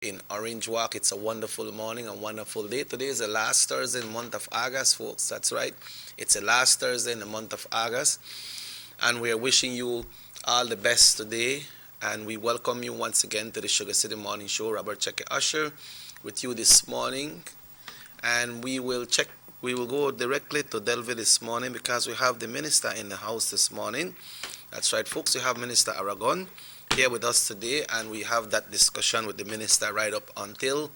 in Orange Walk. It's a wonderful morning, a wonderful day. Today is the last Thursday in the month of August, folks. That's right. It's the last Thursday in the month of August. And we are wishing you all the best today. And we welcome you once again to the Sugar City Morning Show. Robert Checker Usher with you this morning. And we will go directly to Delvey this morning because we have the minister in the house this morning. That's right, folks. We have Minister Aragon here with us today, and we have that discussion with the minister right up until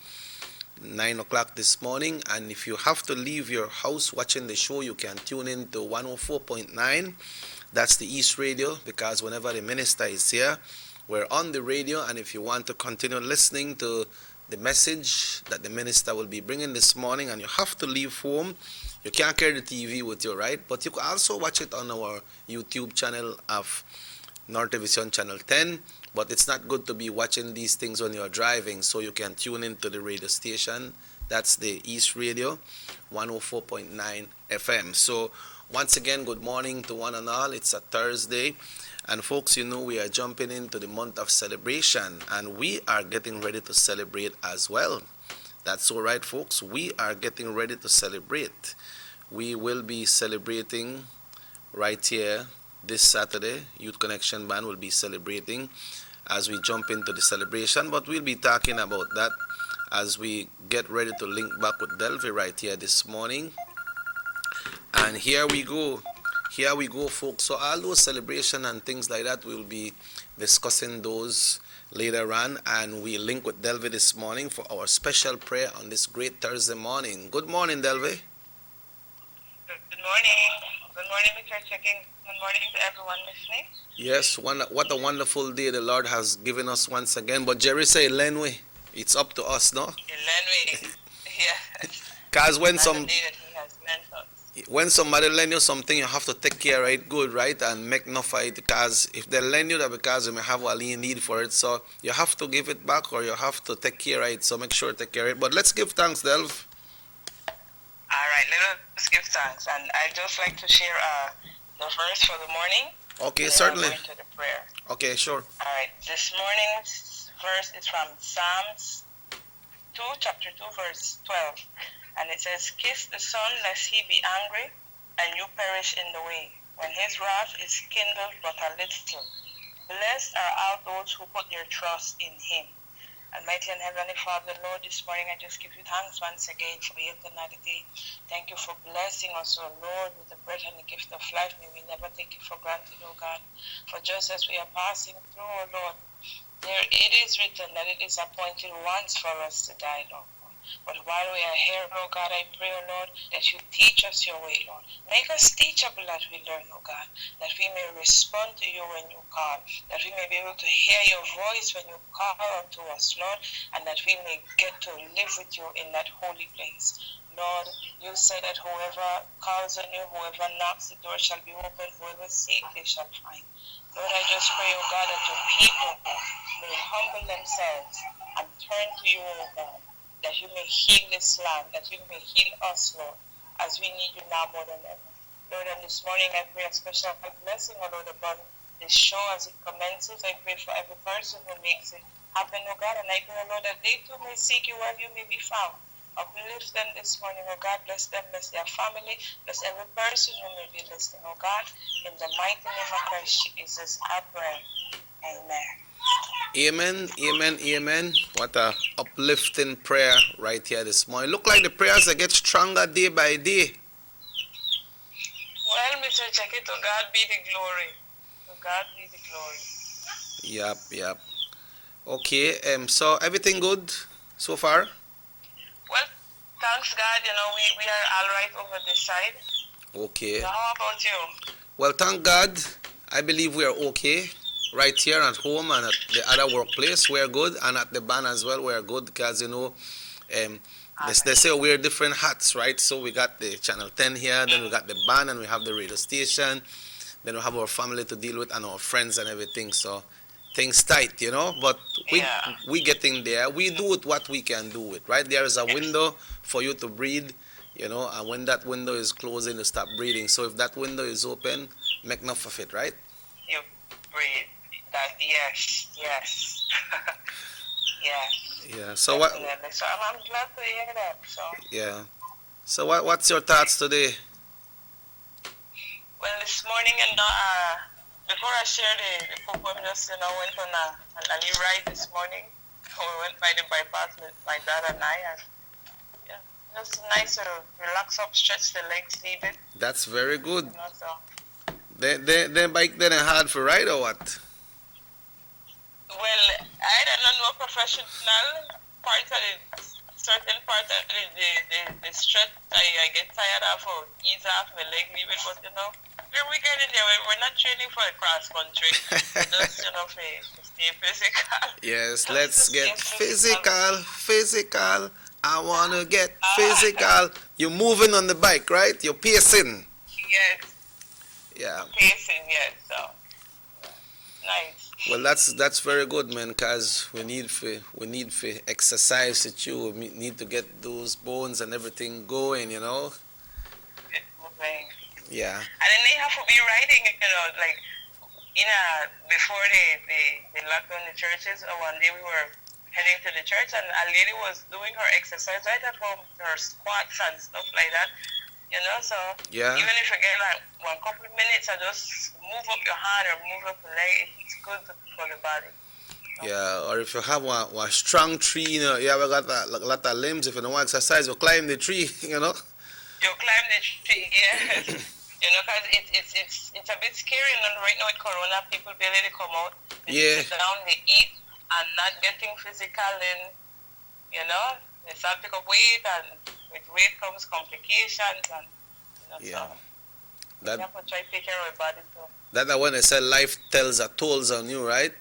9 o'clock this morning. And if you have to leave your house watching the show, you can tune in to 104.9. That's the East Radio, because whenever the minister is here, we're on the radio. And if you want to continue listening to the message that the minister will be bringing this morning, and you have to leave home, you can't carry the TV with you, right? But you can also watch it on our YouTube channel of Nortevision Channel 10. But it's not good to be watching these things when you're driving, so you can tune into the radio station. That's the East Radio, 104.9 FM. So once again, good morning to one and all. It's a Thursday. And folks, you know we are jumping into the month of celebration, and we are getting ready to celebrate as well. That's all right, folks. We are getting ready to celebrate. We will be celebrating right here this Saturday. Youth Connection Band will be celebrating as we jump into the celebration, but we'll be talking about that as we get ready to link back with Delvey right here this morning. And here we go, folks. So all those celebration and things like that, we'll be discussing those later on, and we link with Delvey this morning for our special prayer on this great Thursday morning. Good morning, Delvey. Good morning. Good morning, Mr. Checking. Good morning to everyone listening. Yes, what a wonderful day the Lord has given us once again. But Jerry say, Lenway, it's up to us, no? Lenway, yeah. Because when That's the day that He has meant us. when somebody lend you something, you have to take care of it good, right? And make enough of it, because if they lend you that, because you may have a need for it, so you have to give it back or you have to take care of it. So make sure to take care of it. But let's give thanks, Delv. All right, let us give thanks. And I'd just like to share the verse for the morning. Okay, certainly. Going to the prayer. Okay, sure. All right, this morning's verse is from Psalms 2, chapter 2, verse 12. And it says, "Kiss the Son, lest he be angry, and you perish in the way, when his wrath is kindled but a little. Blessed are all those who put their trust in him." Almighty and Heavenly Father, Lord, this morning I just give you thanks once again for yet another day. Thank you for blessing us, O Lord, with the breath and the gift of life. May we never take it for granted, O God. For just as we are passing through, O Lord, there it is written that it is appointed once for us to die, Lord. But while we are here, oh God, I pray, oh Lord, that you teach us your way, Lord. Make us teachable that we learn, oh God, that we may respond to you when you call, that we may be able to hear your voice when you call unto us, Lord, and that we may get to live with you in that holy place. Lord, you said that whoever calls on you, whoever knocks, the door shall be open, whoever seeks, they shall find. Lord, I just pray, oh God, that your people may humble themselves and turn to you, oh God, that you may heal this land, that you may heal us, Lord, as we need you now more than ever. Lord, and this morning I pray a special blessing, oh Lord, upon this show as it commences. I pray for every person who makes it happen, oh God, and I pray, oh Lord, that they too may seek you where you may be found. Uplift them this morning, oh God. Bless them, bless their family, bless every person who may be listening, oh God. In the mighty name of Christ Jesus, I pray. Amen. Amen, amen, amen. What a uplifting prayer right here this morning. Look like the prayers that get stronger day by day. Well, Mr. Jackie, to God be the glory. To God be the glory. Yep. Okay, so everything good so far? Well, thanks God, we are all right over this side. Okay. So how about you? Well, thank God. I believe we are okay. Right here at home and at the other workplace, we're good. And at the band as well, we're good because, they say we wear different hats, right? So we got the Channel 10 here, then we got the band, and we have the radio station. Then we have our family to deal with and our friends and everything. So things tight, But we getting there. We do it what we can do it, right? There is a window for you to breathe, and when that window is closing, you stop breathing. So if that window is open, make enough of it, right? You breathe. That, yes. Yeah, Yeah. So what? definitely. So I'm glad to hear that. So, Yeah. So what's your thoughts today? well, this morning, before I share the poem, just, went on a new ride this morning. We went by the bypass with my dad and I, and yeah, just nice to relax up, stretch the legs a bit, That's very good. so. Then bike then hard for ride or what? Well, I don't know professional parts of it, certain parts of the stretch, I get tired of or ease off my leg a bit, but we're getting there. We're not training for a cross country. Just, to stay physical. Yes, Just let's to stay get physical, physical. I wanna get Ah, physical. You're moving on the bike, right? You're pacing. yes, Yeah. pacing, yes. So, nice. Well, that's very good, man. Cause we need for exercise it too. We need to get those bones and everything going. It's moving. Yeah. And then they have to be riding, like, before they locked down the churches, one day we were heading to the church and a lady was doing her exercise right at home, her squats and stuff like that, so Yeah. even if you get like one couple of minutes and just move up your hand or move up your leg, it's good for the body. Yeah. Or if you have one strong tree, you have got a lot of limbs. If you don't want to exercise, you climb the tree. You climb the tree, yes. Because it's a bit scary, and right now with Corona, people barely come out. They Yeah. sit down, they eat, and not getting physical, and they start to pick up weight, and with weight comes complications, and Yeah. so we That have to try to take care of our body too. that when they say life tells a tolls on you, right?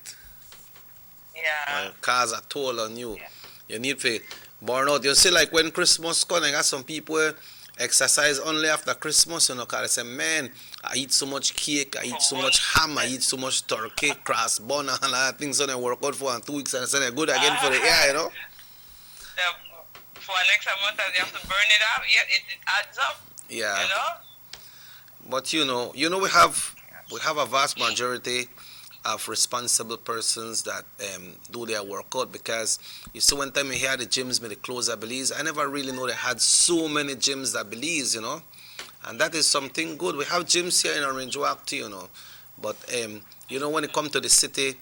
Yeah. Or cause a toll on you. Yeah. You need to burn out. You see, like when Christmas comes, I got some people exercise only after Christmas, cause they say, man, I eat so much cake, I eat so much ham, I eat so much turkey, cross bun, and all that things, so they work out for 2 weeks and say they're good again for the year, For next month, you have to burn it out. Yeah, it adds up. Yeah. But we have a vast majority of responsible persons that do their workout, because you see one time you hear the gyms may close at Belize. I never really know they had so many gyms at Belize, and that is something good. We have gyms here in Orange Walk too, but when it comes to the city,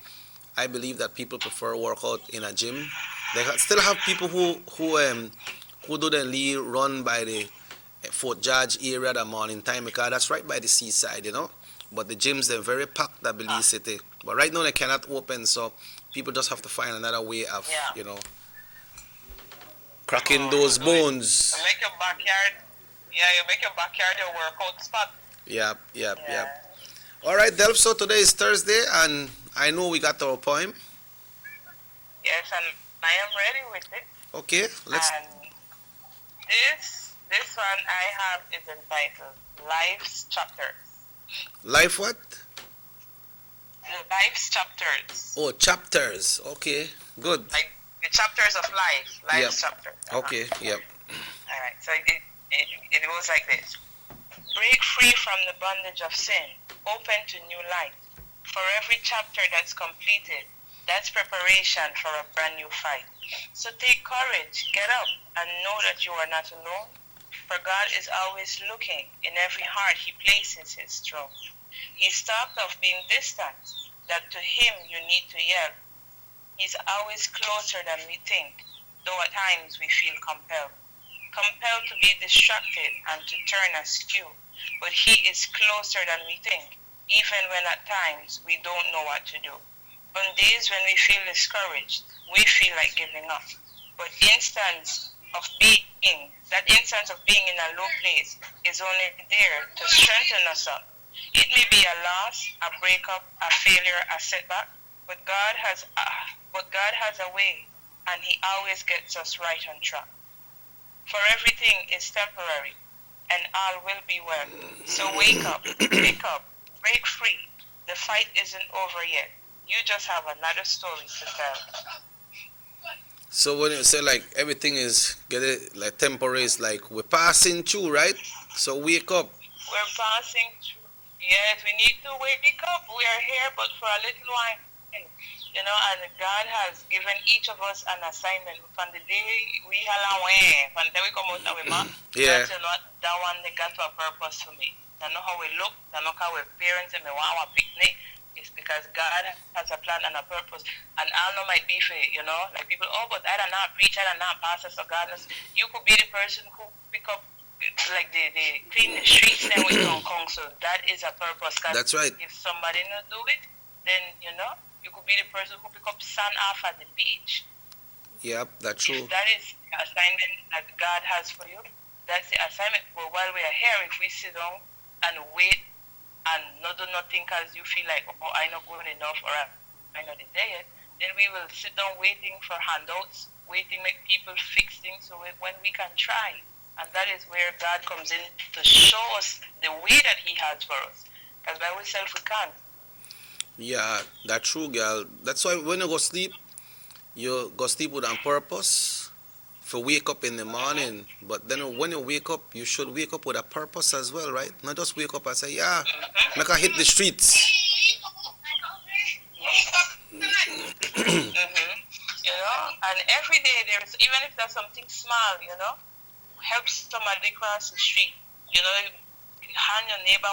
I believe that people prefer workout in a gym. They still have people who do the lead run by the Fort George area the morning time, because that's right by the seaside, But the gyms, they're very packed at Belize City. But right now they cannot open, so people just have to find another way of, cracking those bones. You make your backyard, your workout spot. Yep. All right, Delph, so today is Thursday, and I know we got our poem. Yes, and I am ready with it. Okay, let's. And this one I have is entitled Life's Chapters. Life what? Life's Chapters. Oh, chapters. Okay, good. Like the chapters of life. Life's chapter. Okay, yep. All right, so it goes like this. Break free from the bondage of sin. Open to new life. For every chapter that's completed, that's preparation for a brand new fight. So take courage, get up, and know that you are not alone. For God is always looking. In every heart he places his throne. He's talked of being distant, that to him you need to yell. He's always closer than we think, though at times we feel compelled. Compelled to be distracted and to turn askew. But he is closer than we think, even when at times we don't know what to do. On days when we feel discouraged, we feel like giving up. But that instance of being in a low place is only there to strengthen us up. It may be a loss, a breakup, a failure, a setback, but God has a way, and he always gets us right on track. For everything is temporary, and all will be well. So wake up, pick up, break free. The fight isn't over yet. You just have another story to tell. So when you say like everything is getting like temporary, it's like we're passing through, right? So wake up. We're passing through. Yes, we need to wake up. We are here, but for a little while. You know, and God has given each of us an assignment. From the day we halaway, from the day we come out of our mouth, Yeah. God said, "Lord, that one they got a purpose for me. I know how we look, I know how our parents and me want our picnic. It's because God has a plan and a purpose. And I know might be for you know, like people, oh, but I don't know preach, I don't know pastor, so God knows. You could be the person who pick up like the clean the streets then with Hong Kong. So that is a purpose. That's right. If somebody not do it, then you know you could be the person who pick up sand off at the beach. Yep, that's true. If that is the assignment that God has for you, that's the assignment. But while we are here, if we sit down and wait and not do nothing because you feel like, oh, I'm not good enough or I'm not there yet, then we will sit down waiting for handouts, waiting make people fix things so when we can try. And that is where God comes in to show us the way that He has for us. Because by ourselves we can't. Yeah, that's true, girl. That's why when you go sleep, you go sleep with on purpose for wake up in the morning. But then when you wake up, you should wake up with a purpose as well, right? Not just wake up and say, yeah, make I hit the streets. You know, and every day there's, even if there's something small, you know, help somebody cross the street. You know, hand your neighbor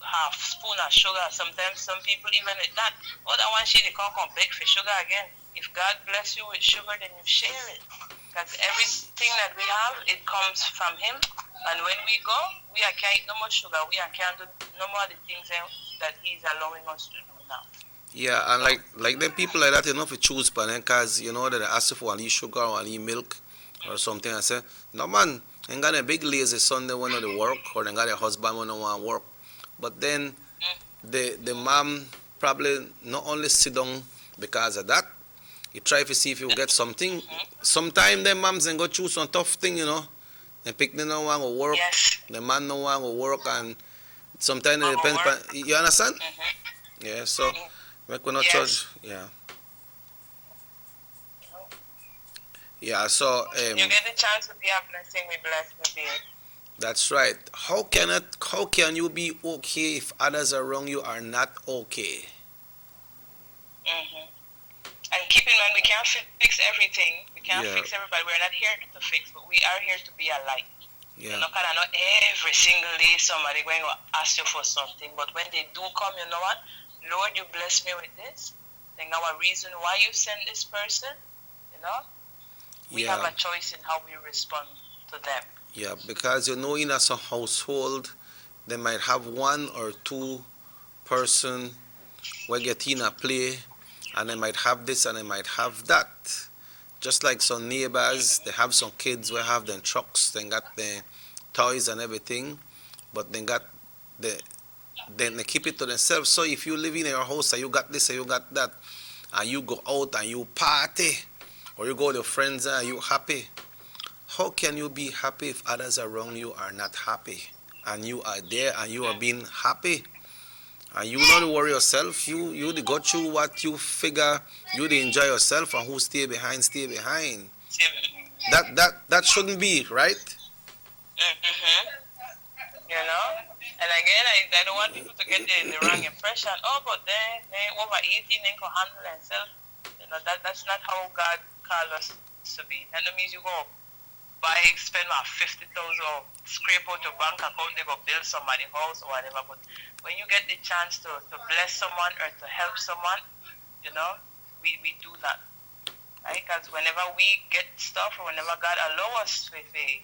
half spoon of sugar. Sometimes some people even with that, oh, that one she they can't come back for sugar again. If God bless you with sugar, then you share it. Because everything that we have, it comes from Him. And when we go, we can't eat no more sugar. We can't do no more of the things that He's allowing us to do now. Yeah, and like them people like that, you know, if you choose pan, cause you know that they ask you for a little sugar or a little milk or something. I say, no man, ain't got a big lazy Sunday when they work, or they got a husband when they want to work. But then the mom probably not only sit down because of that. You try to see if you get something. Sometimes them moms ain't go choose some tough thing, you know. The picnic no want to work, Yes. the man no want to work, and sometimes it depends. You understand? Yeah. So we cannot Yes. judge. Yeah. Yeah. So You get the chance to be a blessing, we bless the baby. that's right. How can you be okay if others around you are not okay? And keep in mind, we can't fix everything. We can't Yeah. fix everybody. We're not here to fix, but we are here to be a light. You Yeah. know, kind of not every single day somebody going to ask you for something, but when they do come, you know what? Lord, you bless me with this. Then our reason why you send this person, you know, we have Yeah. a choice in how we respond to them. Yeah. Because you know, in a some household, they might have one or two person will get in a play, and they might have this and they might have that. Just like some neighbors, they have some kids will have them trucks, they got the toys and everything, but they got the then they keep it to themselves. So if you live in your house and you got this and you got that, and you go out and you party, or you go with your friends and you happy, how can you be happy if others around you are not happy? And you are there and you are being happy? And you not worry yourself, you go through what you figure, you enjoy yourself, and who stay behind, stay behind. That shouldn't be, right? You know? And again, I don't want people to get the wrong impression. Oh, but they overeating, they can handle themselves. You know, that's not how God called us to be. That means you go spend about 50,000 or scrape out your bank account, they go build somebody's house or whatever. But when you get the chance to bless someone or to help someone, you know, we do that. Right? Because whenever we get stuff or whenever God allows us to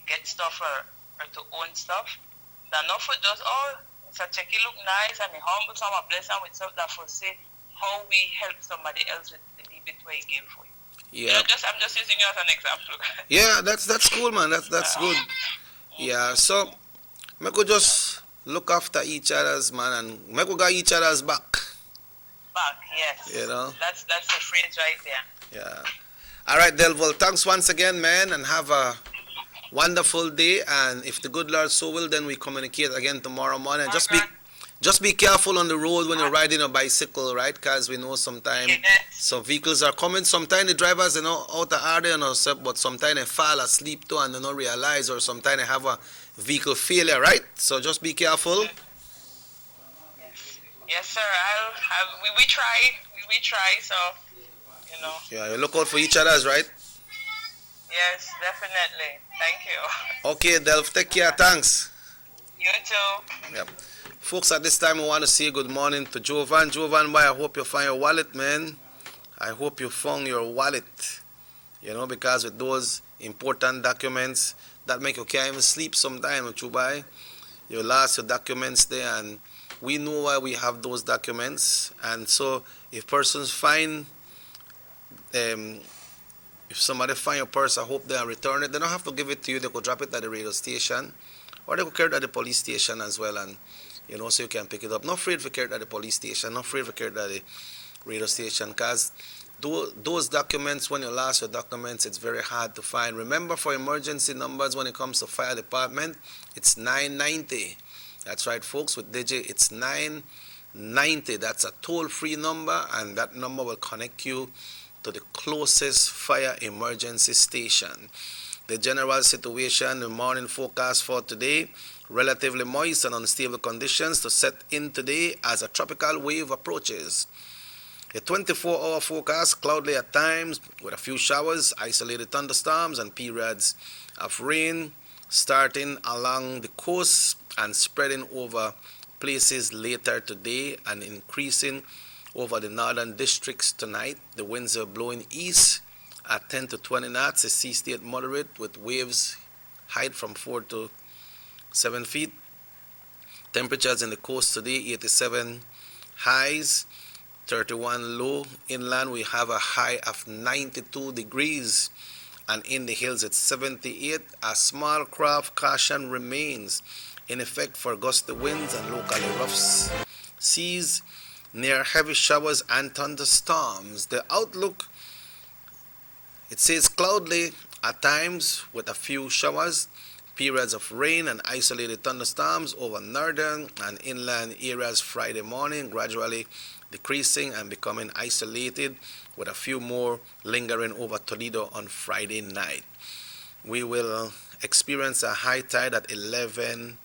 get stuff or to own stuff, they're not for just, oh, Mr. Checky look nice and he humble someone, bless them with stuff that for say how we help somebody else with the little bit what he gave for you. Yeah. You know, I'm just using you as an example. Yeah, that's cool, man. That's good. Yeah. So we could just look after each other's, man, and we could got each other's back. Back, yes. You know. That's the phrase right there. Yeah. All right, Delville. Thanks once again, man, and have a wonderful day. And if the good Lord so will, then we communicate again tomorrow morning. Just be careful on the road when you're riding a bicycle, right? Because we know sometimes some vehicles are coming. Sometimes the drivers, you know, out of order, but sometimes they fall asleep too and they don't realize, or sometimes they have a vehicle failure, right? So just be careful. Yes, sir. We try. So you know. Yeah, you look out for each other's, right? Yes, definitely. Thank you. Okay, Delph, take care. Thanks. You too. Yep. Folks, at this time, I want to say good morning to Jovan. Jovan, boy, I hope you find your wallet, man. I hope you found your wallet. You know, because with those important documents, that make you can't even sleep sometime, with you buy. You lost your documents there, and we know why we have those documents. And so, if persons find, if somebody find your purse, I hope they'll return it. They don't have to give it to you. They could drop it at the radio station, or they could carry it at the police station as well, and you know, so you can pick it up. Not afraid to carry it at the police station. Not afraid to carry it at the radio station, because those documents, when you lost your documents, it's very hard to find. Remember, for emergency numbers, when it comes to fire department, it's 990. That's right, folks. With DJ, it's 990. That's a toll-free number, and that number will connect you to the closest fire emergency station. The general situation, the morning forecast for today: relatively moist and unstable conditions to set in today as a tropical wave approaches. A 24-hour forecast: cloudy at times with a few showers, isolated thunderstorms, and periods of rain starting along the coast and spreading over places later today and increasing over the northern districts tonight. The winds are blowing east at 10 to 20 knots. The sea state moderate with waves height from 4 to 7 feet. Temperatures in the coast today: 87 highs, 31 low. Inland we have a high of 92 degrees, and in the hills it's 78. A small craft caution remains in effect for gusty winds and locally rough seas near heavy showers and thunderstorms. The outlook, it says cloudy at times with a few showers, periods of rain and isolated thunderstorms over northern and inland areas Friday morning, gradually decreasing and becoming isolated with a few more lingering over Toledo on Friday night. We will experience a high tide at 11,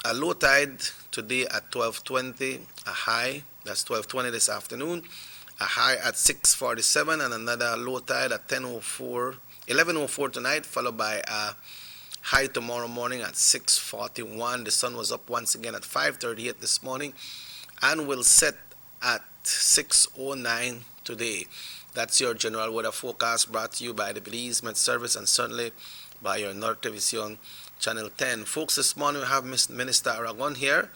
a low tide today at 12:20, a high, that's 12:20 this afternoon, a high at 6:47, and another low tide at 11:04 tonight, followed by a high tomorrow morning at 6:41. The sun was up once again at 5:38 this morning and will set at 6:09 today. That's your general weather forecast, brought to you by the Belize Met Service and certainly by your Norte Vision Channel 10. Folks, this morning we have Minister Aragon here,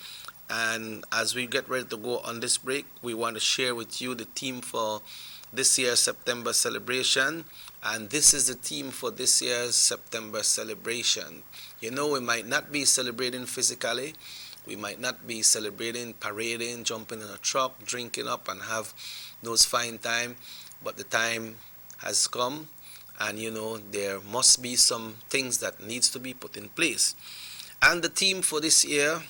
and as we get ready to go on this break, we want to share with you the theme for this year's September celebration. And this is the theme for this year's September celebration. You know, we might not be celebrating physically. We might not be celebrating, parading, jumping in a truck, drinking up and have those fine time. But the time has come, and you know, there must be some things that needs to be put in place. And the theme for this year: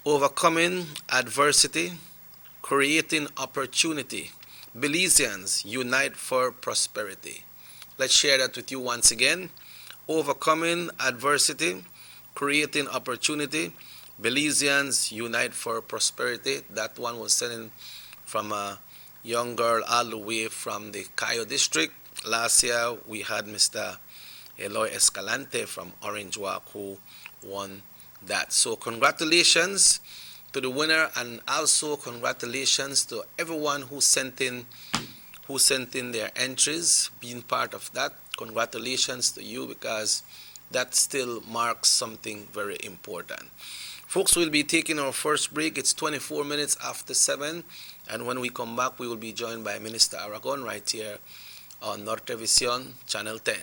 overcoming adversity, creating opportunity. Belizeans unite for prosperity. Let's share that with you once again. Overcoming adversity, creating opportunity. Belizeans unite for prosperity. That one was sent from a young girl all the way from the Cayo district. Last year we had Mr. Eloy Escalante from Orange Walk who won that. So congratulations to the winner, and also congratulations to everyone who sent in their entries, being part of that. Congratulations to you, because that still marks something very important. Folks, we'll be taking our first break. It's 24 minutes after 7, and when we come back, we will be joined by Minister Aragon right here on Norte Vision Channel 10.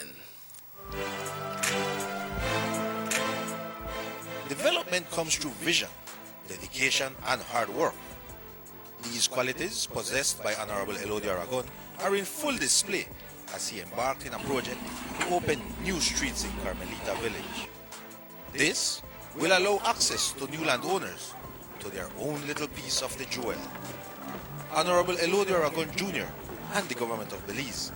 Development comes through vision, dedication, and hard work. These qualities possessed by Honorable Elodie Aragon are in full display as he embarked in a project to open new streets in Carmelita Village. This will allow access to new landowners to their own little piece of the jewel. Honorable Elodie Aragon Jr. and the government of Belize,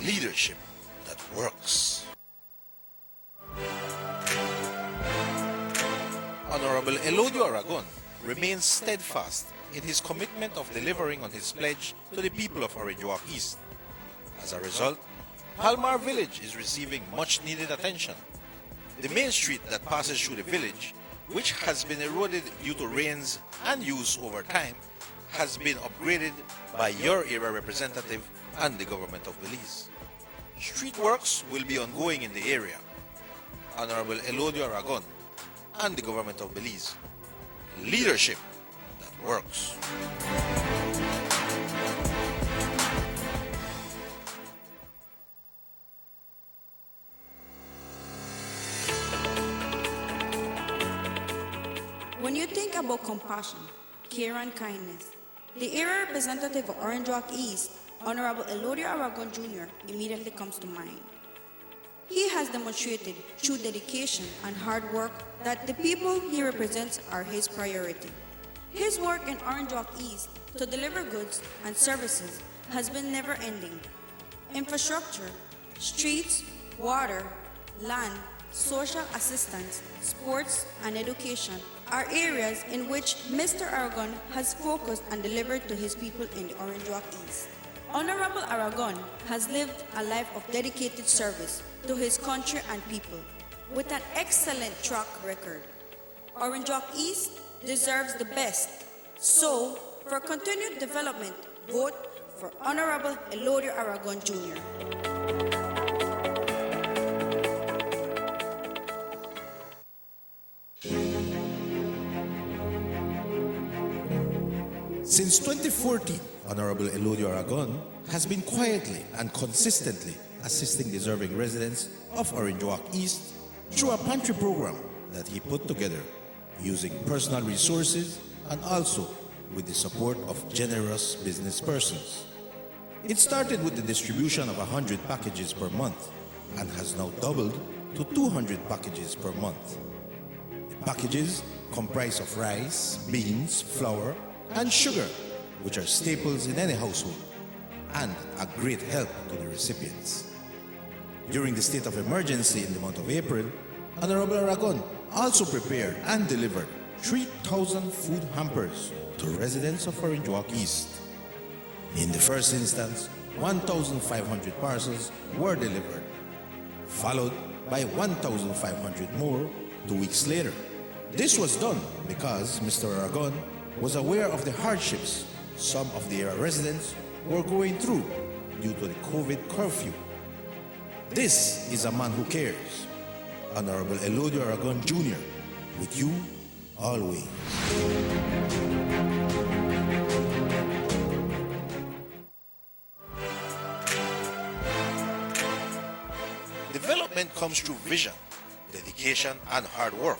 leadership that works. Honorable Elodie Aragon remains steadfast in his commitment of delivering on his pledge to the people of Orange Walk East. As a result, Palmar Village is receiving much needed attention. The main street that passes through the village, which has been eroded due to rains and use over time, has been upgraded by your area representative and the government of Belize. Street works will be ongoing in the area. Honorable Elodio Aragon and the government of Belize. Leadership that works. When you think about compassion, care and kindness, the area representative of Orange Walk East, Honorable Elodio Aragon Jr., immediately comes to mind. He has demonstrated through dedication and hard work that the people he represents are his priority. His work in Orange Walk East to deliver goods and services has been never-ending. Infrastructure, streets, water, land, social assistance, sports, and education are areas in which Mr. Aragon has focused and delivered to his people in the Orange Walk East. Honorable Aragon has lived a life of dedicated service to his country and people with an excellent track record. Orange Walk East deserves the best. So, for continued development, vote for Honorable Elodio Aragon Jr. Since 2014, Honorable Elodio Aragon has been quietly and consistently assisting deserving residents of Orange Walk East through a pantry program that he put together using personal resources and also with the support of generous business persons. It started with the distribution of 100 packages per month and has now doubled to 200 packages per month. The packages comprise of rice, beans, flour, and sugar, which are staples in any household and a great help to the recipients. During the state of emergency in the month of April, Honorable Aragon also prepared and delivered 3,000 food hampers to residents of Orange Walk East. In the first instance, 1,500 parcels were delivered, followed by 1,500 more 2 weeks later. This was done because Mr. Aragon was aware of the hardships some of the area residents were going through due to the COVID curfew. This is a man who cares. Honorable Elodio Aragon Jr., with you always. Development comes through vision, dedication, and hard work.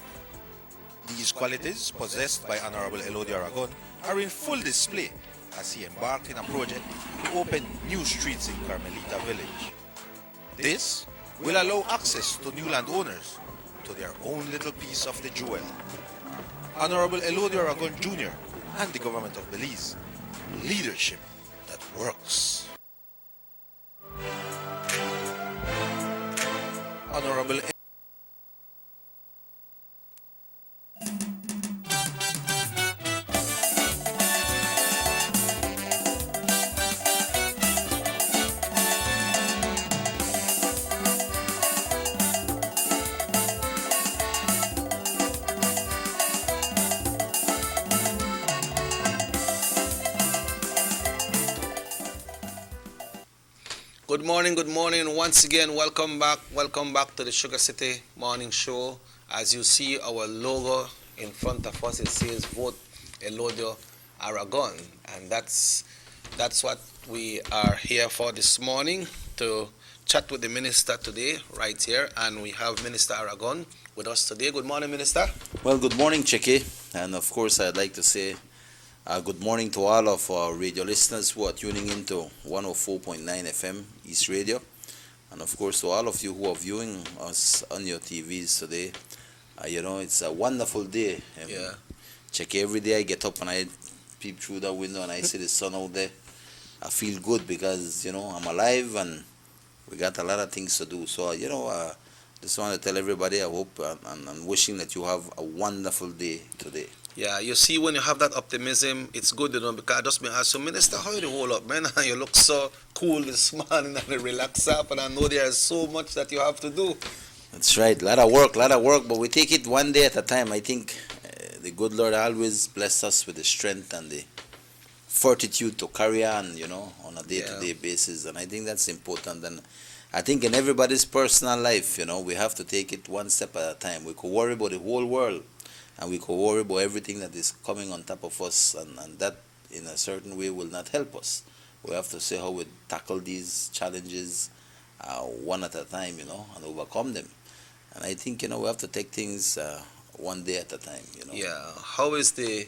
These qualities possessed by Honorable Elodio Aragon are in full display as he embarked in a project to open new streets in Carmelita Village. This will allow access to new landowners to their own little piece of the jewel. Honorable Elodio Aragon Jr. and the government of Belize, leadership that works. Honorable Good morning. Once again, welcome back to the Sugar City Morning Show. As you see our logo in front of us, it says Vote Elodio Aragon, and that's what we are here for this morning, to chat with the minister today right here, and we have Minister Aragon with us today. Good morning, Minister. Well, good morning, Cheke, and of course I'd like to say good morning to all of our radio listeners who are tuning into 104.9 FM East Radio, and of course to all of you who are viewing us on your TVs today. It's a wonderful day. Yeah. Cheke, every day I get up and I peep through the window and I see the sun out there. I feel good because, I'm alive and we got a lot of things to do. So, just want to tell everybody, I hope and wishing that you have a wonderful day today. Yeah, you see, when you have that optimism, it's good, because I just been asked, so Minister, how you hold up, man? You look so cool this morning and relax up, and I know there's so much that you have to do. That's right. Lot of work, but we take it one day at a time. I think the good Lord always bless us with the strength and the fortitude to carry on, on a day-to-day basis. And I think that's important. And I think in everybody's personal life, we have to take it one step at a time. We could worry about the whole world, and we could worry about everything that is coming on top of us, and that in a certain way will not help us. We have to see how we tackle these challenges one at a time, and overcome them. And I think, we have to take things one day at a time, Yeah, how is the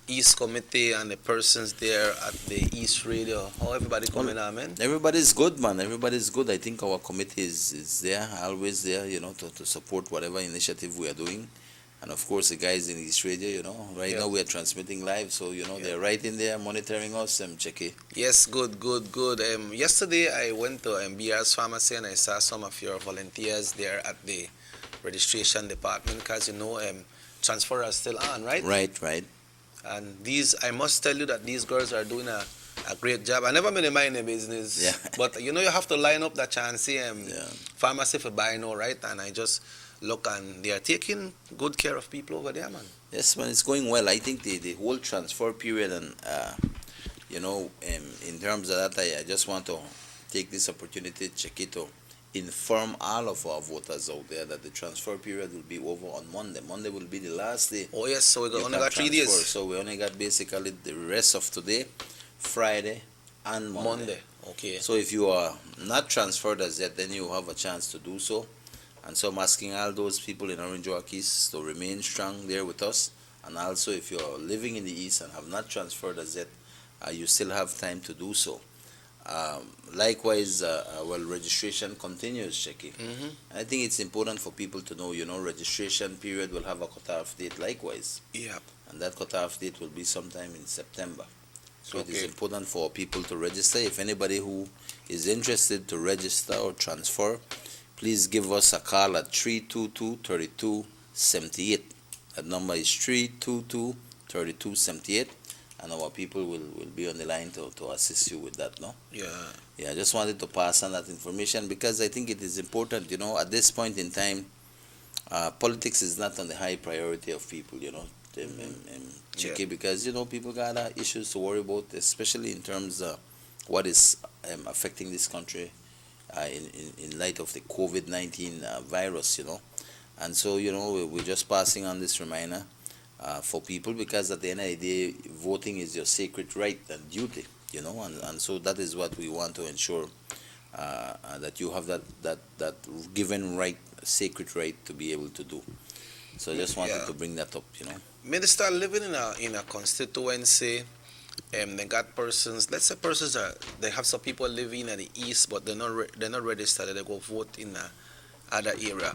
East Committee and the persons there at the East Radio? How everybody coming on, man? Everybody's good, man. Everybody's good. I think our committee is there, always there, to support whatever initiative we are doing. And of course, the guys in East Radio, right now we are transmitting live, so they're right in there monitoring us. Checky. Yes, good. Yesterday I went to BR's pharmacy and I saw some of your volunteers there at the registration department, because transfer are still on, right? Right. And I must tell you that these girls are doing a great job. I never been in my business, Yeah. but you have to line up that chance pharmacy for buy now, right? And I just look, and they are taking good care of people over there, man. Yes, man, it's going well. I think the whole transfer period, and in terms of that, I just want to take this opportunity, Checky, to inform all of our voters out there that the transfer period will be over on Monday. Monday will be the last day. Oh yes, so we You only can got 3 days. transfer. So we only got basically the rest of today, Friday, and Monday. Okay. So if you are not transferred as yet, then you have a chance to do so. And so I'm asking all those people in Orange Walk East to remain strong there with us. And also, if you're living in the East and have not transferred as yet, you still have time to do so. Likewise, registration continues, Checky. Mm-hmm. I think it's important for people to know, registration period will have a cutoff date likewise. Yeah. And that cutoff date will be sometime in September. So it is Okay. important for people to register. If anybody who is interested to register or transfer, please give us a call at 322-3278. That number is 322-3278. And our people will be on the line to assist you with that, no? Yeah. Yeah, I just wanted to pass on that information because I think it is important, at this point in time, politics is not on the high priority of people, Chicky, because, people got issues to worry about, especially in terms of what is affecting this country in light of the COVID-19 virus, And so, we're just passing on this reminder for people, because at the end of the day, voting is your sacred right and duty, and so that is what we want to ensure, that you have that given right, sacred right to be able to do. So I just wanted to bring that up, Minister, living in a constituency, they got persons. Let's say persons they have some people living in the East, but they're not registered. They go vote in other area.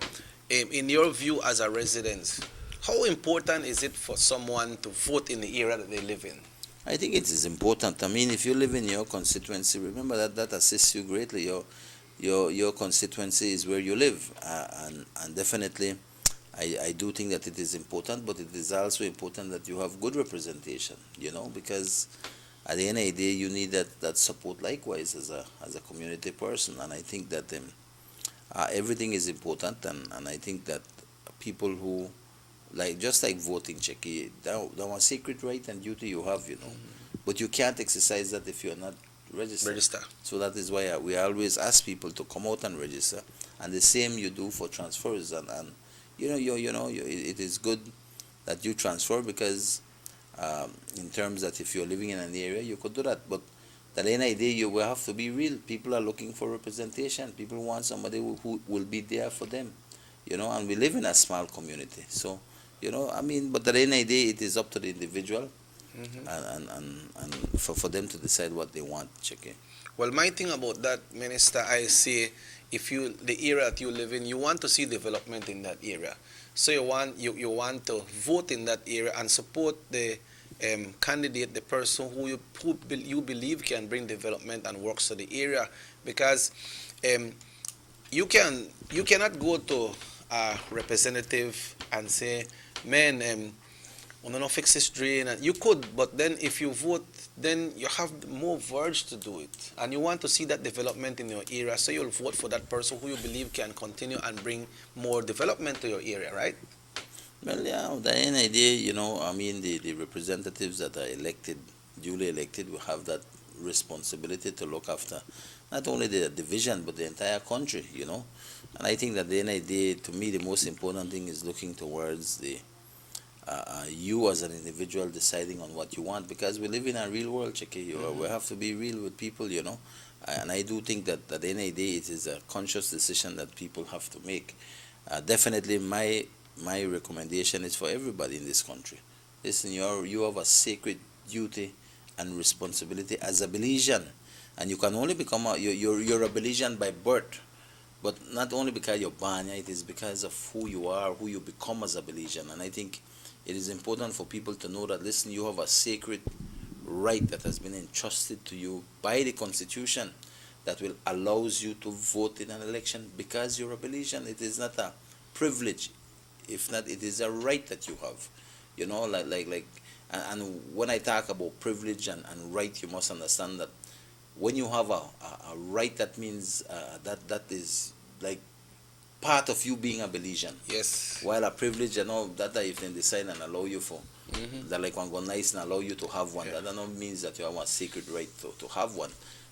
In your view as a resident, how important is it for someone to vote in the area that they live in? I think it is important. I mean, if you live in your constituency, remember that assists you greatly. Your constituency is where you live, and definitely, I do think that it is important. But it is also important that you have good representation. Because at the end of the day, you need that support likewise as a community person. And I think that everything is important, and I think that people who just like voting, Checky, that was sacred right and duty you have, but you can't exercise that if you're not registered. So that is why we always ask people to come out and register, and the same you do for transfers. And it is good that you transfer, because in terms that if you're living in an area, you could do that. But at the end of the day, you will have to be real. People are looking for representation. People want somebody who will be there for them, and we live in a small community. So, but at the end of the day, it is up to the individual, and for them to decide what they want, Checky. Well, my thing about that, Minister, I say, the area that you live in, you want to see development in that area. So you want to vote in that area and support the candidate, the person who you believe can bring development and works to the area, because you cannot go to a representative and say, man, we don't fix this drain, and you could, but then if you vote, then you have more verge to do it, and you want to see that development in your area, so you'll vote for that person who you believe can continue and bring more development to your area, right? Well, yeah, the end idea, I mean, the representatives that are elected, duly elected, will have that responsibility to look after not only the division but the entire country, And I think that the end idea, to me, the most important thing is looking towards the you as an individual deciding on what you want, because we live in a real world, Cheke. We have to be real with people. And I do think that at the end of the day, it is a conscious decision that people have to make. Definitely, my recommendation is for everybody in this country. Listen, you have a sacred duty and responsibility as a Belizean, and you can only become you're a Belizean by birth, but not only because you're born, it is because of who you are, who you become as a Belizean. And I think it is important for people to know that, listen, you have a sacred right that has been entrusted to you by the Constitution that will allows you to vote in an election because you're a Belizean. It is not a privilege. If not, it is a right that you have. And when I talk about privilege and right, you must understand that when you have a right, that means that is like part of you being a Belizean. Yes. While a privilege, that if they decide and allow you for, that like one go nice and allow you to have one, that not means that you have a sacred right to have one,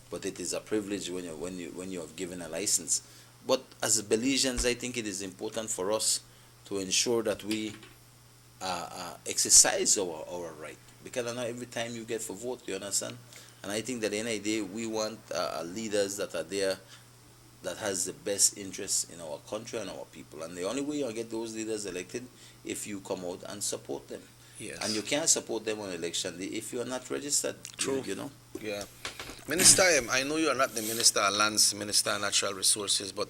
but it is a privilege when you have given a license. But as Belizeans, I think it is important for us to ensure that we exercise our right, because I know every time you get for vote, you understand. And I think that at the end of the day, we want leaders that are there that has the best interests in our country and our people. And the only way you'll get those leaders elected if you come out and support them. Yes. And you can't support them on election day if you are not registered. True. Yeah. Minister, I know you are not the Minister of Lands, Minister of Natural Resources, but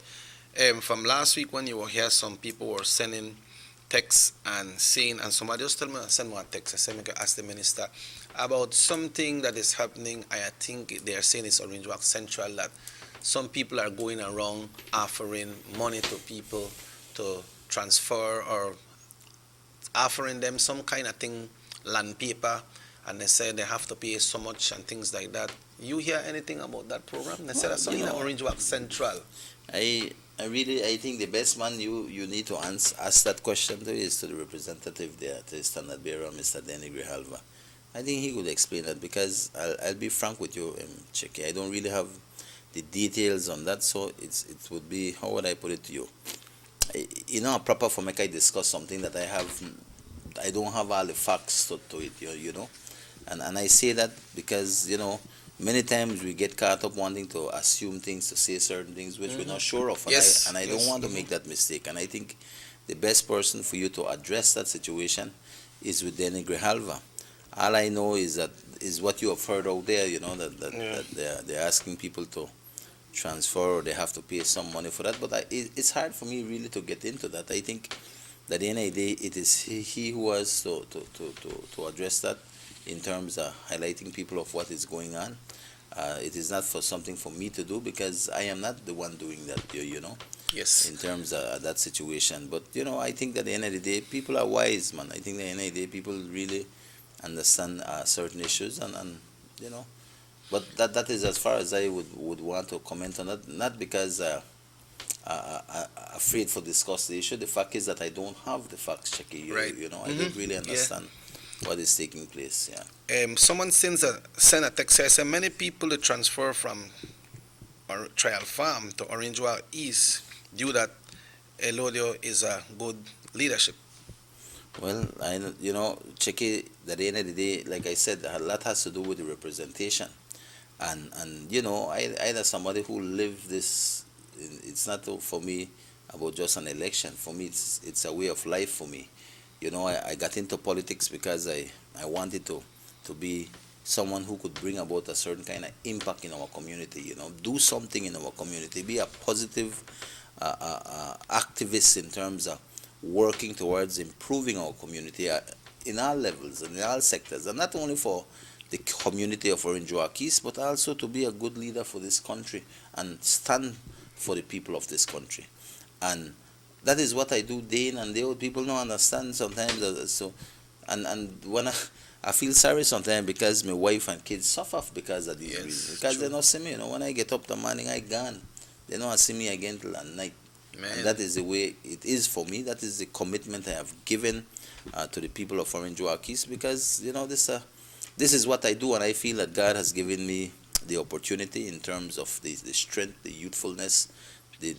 from last week when you were here, some people were sending texts and saying, and somebody just told me, send me a text, I said, I can ask the minister about something that is happening. I think they are saying it's Orange Walk Central, that some people are going around offering money to people to transfer, or offering them some kind of thing, land paper, and they say they have to pay so much and things like that. You hear anything about that program? They said that's something in Orange Walk Central. I think the best man you need to ask that question to is to the representative there, to the standard bearer, Mr. Denny Grijalva. I think he could explain that, because I'll be frank with you, Cheke. I don't really have the details on that, so it would be, how would I put it to you? Proper for me, I discuss something that I don't have all the facts to it, and I say that because, many times we get caught up wanting to assume things, to say certain things which we're not sure of, and I don't want to make that mistake. And I think the best person for you to address that situation is with Denny Grijalva. All I know is what you have heard out there, that they're asking people to transfer, or they have to pay some money for that. But it's hard for me really to get into that. I think that at the end of the day, it is he who has to address that in terms of highlighting people of what is going on. It is not something for me to do, because I am not the one doing that, Yes. in terms of that situation. But, I think that at the end of the day, people are wise, man. I think that at the end of the day, people really understand certain issues, and but that is as far as I would want to comment on that, not because afraid for discuss the issue. The fact is that I don't have the facts, Cheke. Right. I don't really understand what is taking place. Yeah. Someone sent a text here. I said many people that transfer from Trial Farm to Orange Walk East due that Elodio is a good leadership. Well, Cheke, at the end of the day, like I said, a lot has to do with the representation. And either somebody who lived this, it's not for me about just an election. For me, it's a way of life for me. I got into politics because I wanted to be someone who could bring about a certain kind of impact in our community, do something in our community, be a positive activist in terms of working towards improving our community in all levels and in all sectors, and not only for the community of Orange Walk East, but also to be a good leader for this country and stand for the people of this country. And that is what I do day in and day out. People don't understand sometimes. So And when I feel sorry sometimes because my wife and kids suffer because of these Yes, reasons. Because true. they don't see me, when I get up the morning, I gone. They don't see me again till at night. Man. And that is the way it is for me. That is the commitment I have given to the people of Orange Walk East, because this is what I do, and I feel that God has given me the opportunity in terms of the strength, the youthfulness, the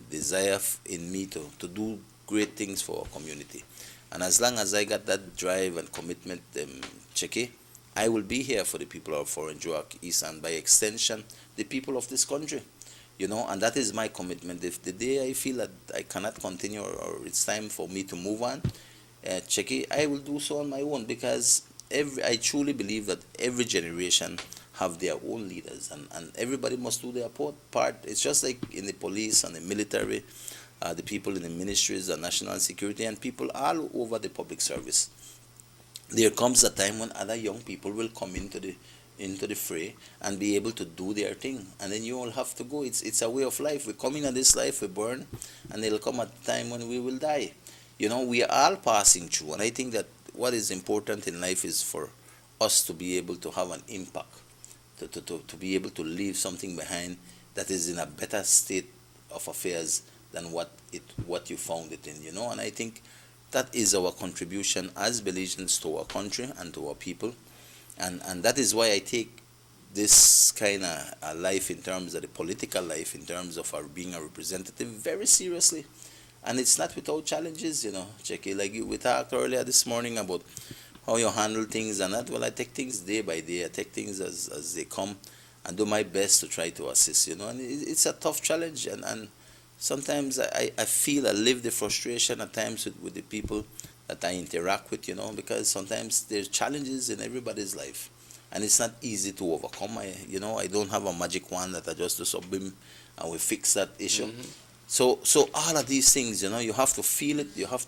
desire in me to do great things for our community. And as long as I got that drive and commitment, Cheke, I will be here for the people of Orange Walk East, and by extension, the people of this country. And that is my commitment. If the day I feel that I cannot continue, or it's time for me to move on, Cheke, I will do so on my own, because I truly believe that every generation have their own leaders, and everybody must do their part. It's just like in the police and the military, the people in the ministries, the national security, and people all over the public service. There comes a time when other young people will come into the fray and be able to do their thing, and then you all have to go. It's a way of life. We come into this life, we burn, and there'll come a time when we will die. We are all passing through, and I think that what is important in life is for us to be able to have an impact, to be able to leave something behind that is in a better state of affairs than what you found it in. And I think that is our contribution as Belizeans to our country and to our people. And that is why I take this kind of life, in terms of the political life, in terms of our being a representative, very seriously. And it's not without challenges, Jackie. Like we talked earlier this morning about how you handle things and that. Well, I take things day by day. I take things as they come, and do my best to try to assist, And it's a tough challenge, and sometimes I feel I live the frustration at times with the people that I interact with, because sometimes there's challenges in everybody's life, and it's not easy to overcome. I don't have a magic wand that I just do something and we fix that issue. So all of these things, you have to feel it. You have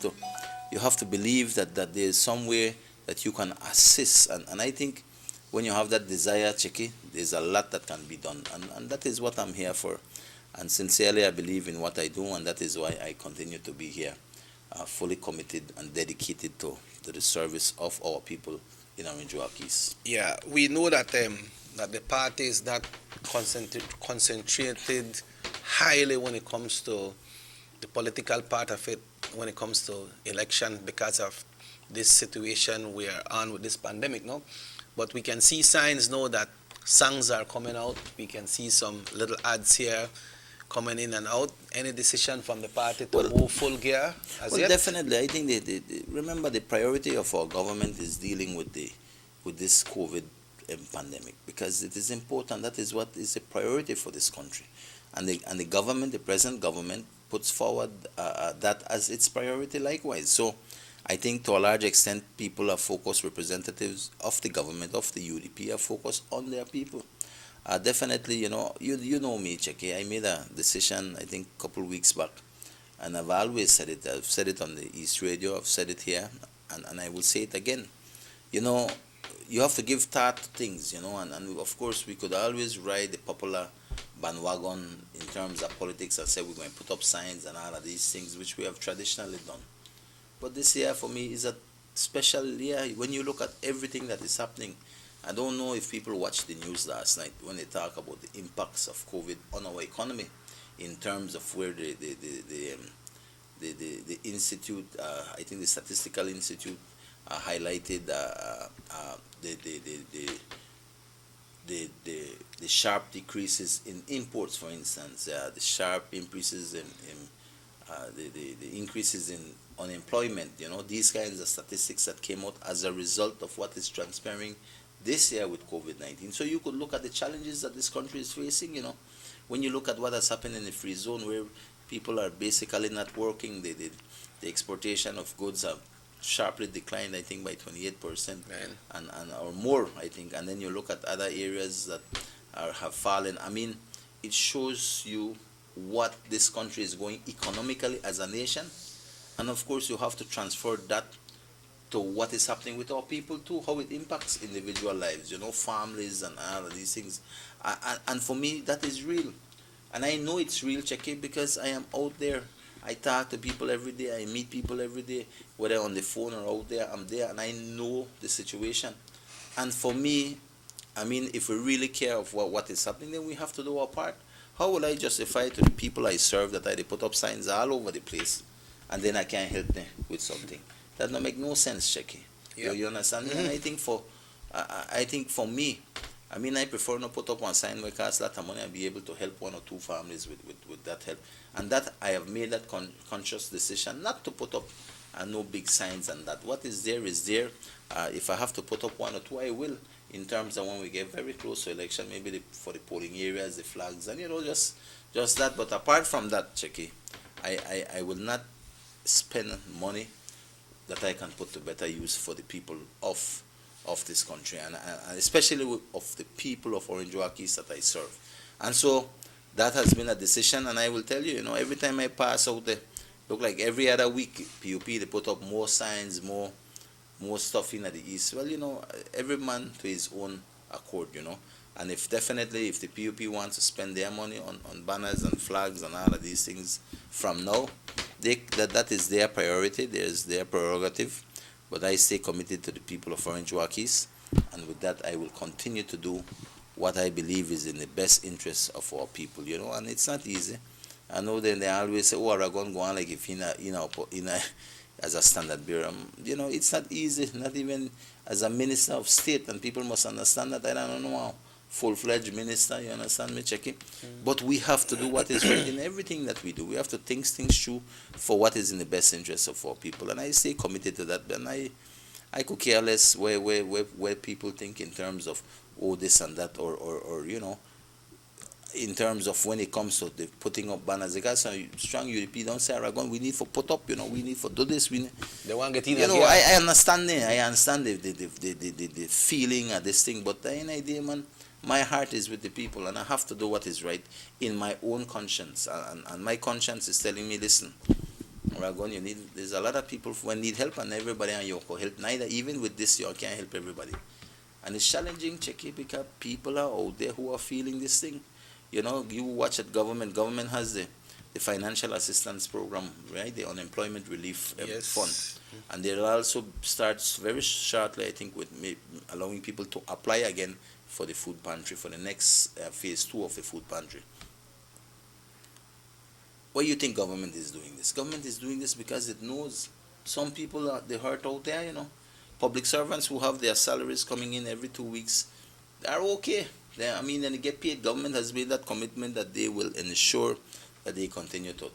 to believe that there's some way that you can assist, and I think when you have that desire, Chiki, there's a lot that can be done, and that is what I'm here for. And sincerely, I believe in what I do, and that is why I continue to be here, fully committed and dedicated to the service of our people in Orange Walk East. Yeah, we know that the party is not concentrated highly when it comes to the political part of it, when it comes to election, because of this situation we are on with this pandemic, no? But we can see signs now that songs are coming out. We can see some little ads here coming in and out. Any decision from the party to move full gear as yet? Definitely. I think remember, the priority of our government is dealing with this COVID pandemic, because it is important. That is what is a priority for this country, and the government, the present government, puts forward that as its priority likewise. So I think to a large extent, people are focused, representatives of the government, of the UDP, are focused on their people. Definitely, you know me, Cheke. I made a decision, I think, a couple of weeks back, and I've always said it. I've said it on the East Radio, I've said it here, and I will say it again. You have to give thought to things, and of course we could always ride the popular bandwagon in terms of politics and say we're going to put up signs and all of these things, which we have traditionally done. But this year for me is a special year. When you look at everything that is happening, I don't know if people watched the news last night when they talk about the impacts of COVID on our economy, in terms of where the institute, I think the Statistical Institute, highlighted the sharp decreases in imports, for instance, the sharp increases in the increases in unemployment. These kinds of statistics that came out as a result of what is transpiring this year with COVID-19. So you could look at the challenges that this country is facing. When you look at what has happened in the free zone, where people are basically not working, the exportation of goods have sharply declined, I think, by 28%, and or more, I think. And then you look at other areas that have fallen. I mean, it shows you what this country is going economically as a nation, and of course you have to transfer that to what is happening with our people too, how it impacts individual lives, families and all of these things. And for me, that is real. And I know it's real, Cheke, because I am out there I talk to people every day. I meet people every day, whether on the phone or out there. I'm there, and I know the situation. And for me, I mean, if we really care of what is happening, then we have to do our part. How will I justify to the people I serve that they put up signs all over the place, and then I can't help them with something? That don't make no sense, Checky. Yeah. You understand me? And I think for me, I mean, I prefer not put up one sign where it costs a lot of money and be able to help one or two families with that help. And that I have made that conscious decision not to put up no big signs and that. What is there is there. If I have to put up one or two, I will. In terms of when we get very close to election, maybe for the polling areas, the flags, and just that. But apart from that, Checky, I will not spend money that I can put to better use for the people of this country, and especially of the people of Orange Walk East that I serve. And so that has been a decision, and I will tell you, every time I pass out there, look like every other week, PUP, they put up more signs, more stuff in at the east. Well, every man to his own accord, and if the PUP wants to spend their money on banners and flags and all of these things from now, that is their priority, there's their prerogative. But I stay committed to the people of Orange Walk East, and with that I will continue to do what I believe is in the best interest of our people, and it's not easy. I know then they always say, oh, Aragon go on like if in a as a standard bearer. It's not easy, not even as a minister of state, and people must understand that. I don't know how full-fledged minister, you understand me, Checky? But we have to do what is right in everything that we do. We have to think things through for what is in the best interest of our people, and I stay committed to that. And I could care less where people think in terms of this and that, or in terms of when it comes to the putting up banners. The guys are strong UDP don't say, Aragon, we need for put up, we need for do this, we need. They want to get in I understand it. I understand the feeling of this thing, but the idea, man, my heart is with the people, and I have to do what is right in my own conscience, and my conscience is telling me, listen, Aragon, there's a lot of people who need help, and everybody on your help. Neither, even with this, you can't help everybody, and it's challenging, Checky, because people are out there who are feeling this thing. You watch at government has the financial assistance program, right? The unemployment relief fund. And they'll also start very shortly, I think, with allowing people to apply again for the food pantry, for the next phase 2 of the food pantry. Why do you think government is doing this? Government is doing this because it knows some people are they hurt out there, Public servants who have their salaries coming in every 2 weeks, they are okay. And they get paid. Government has made that commitment that they will ensure that they continue to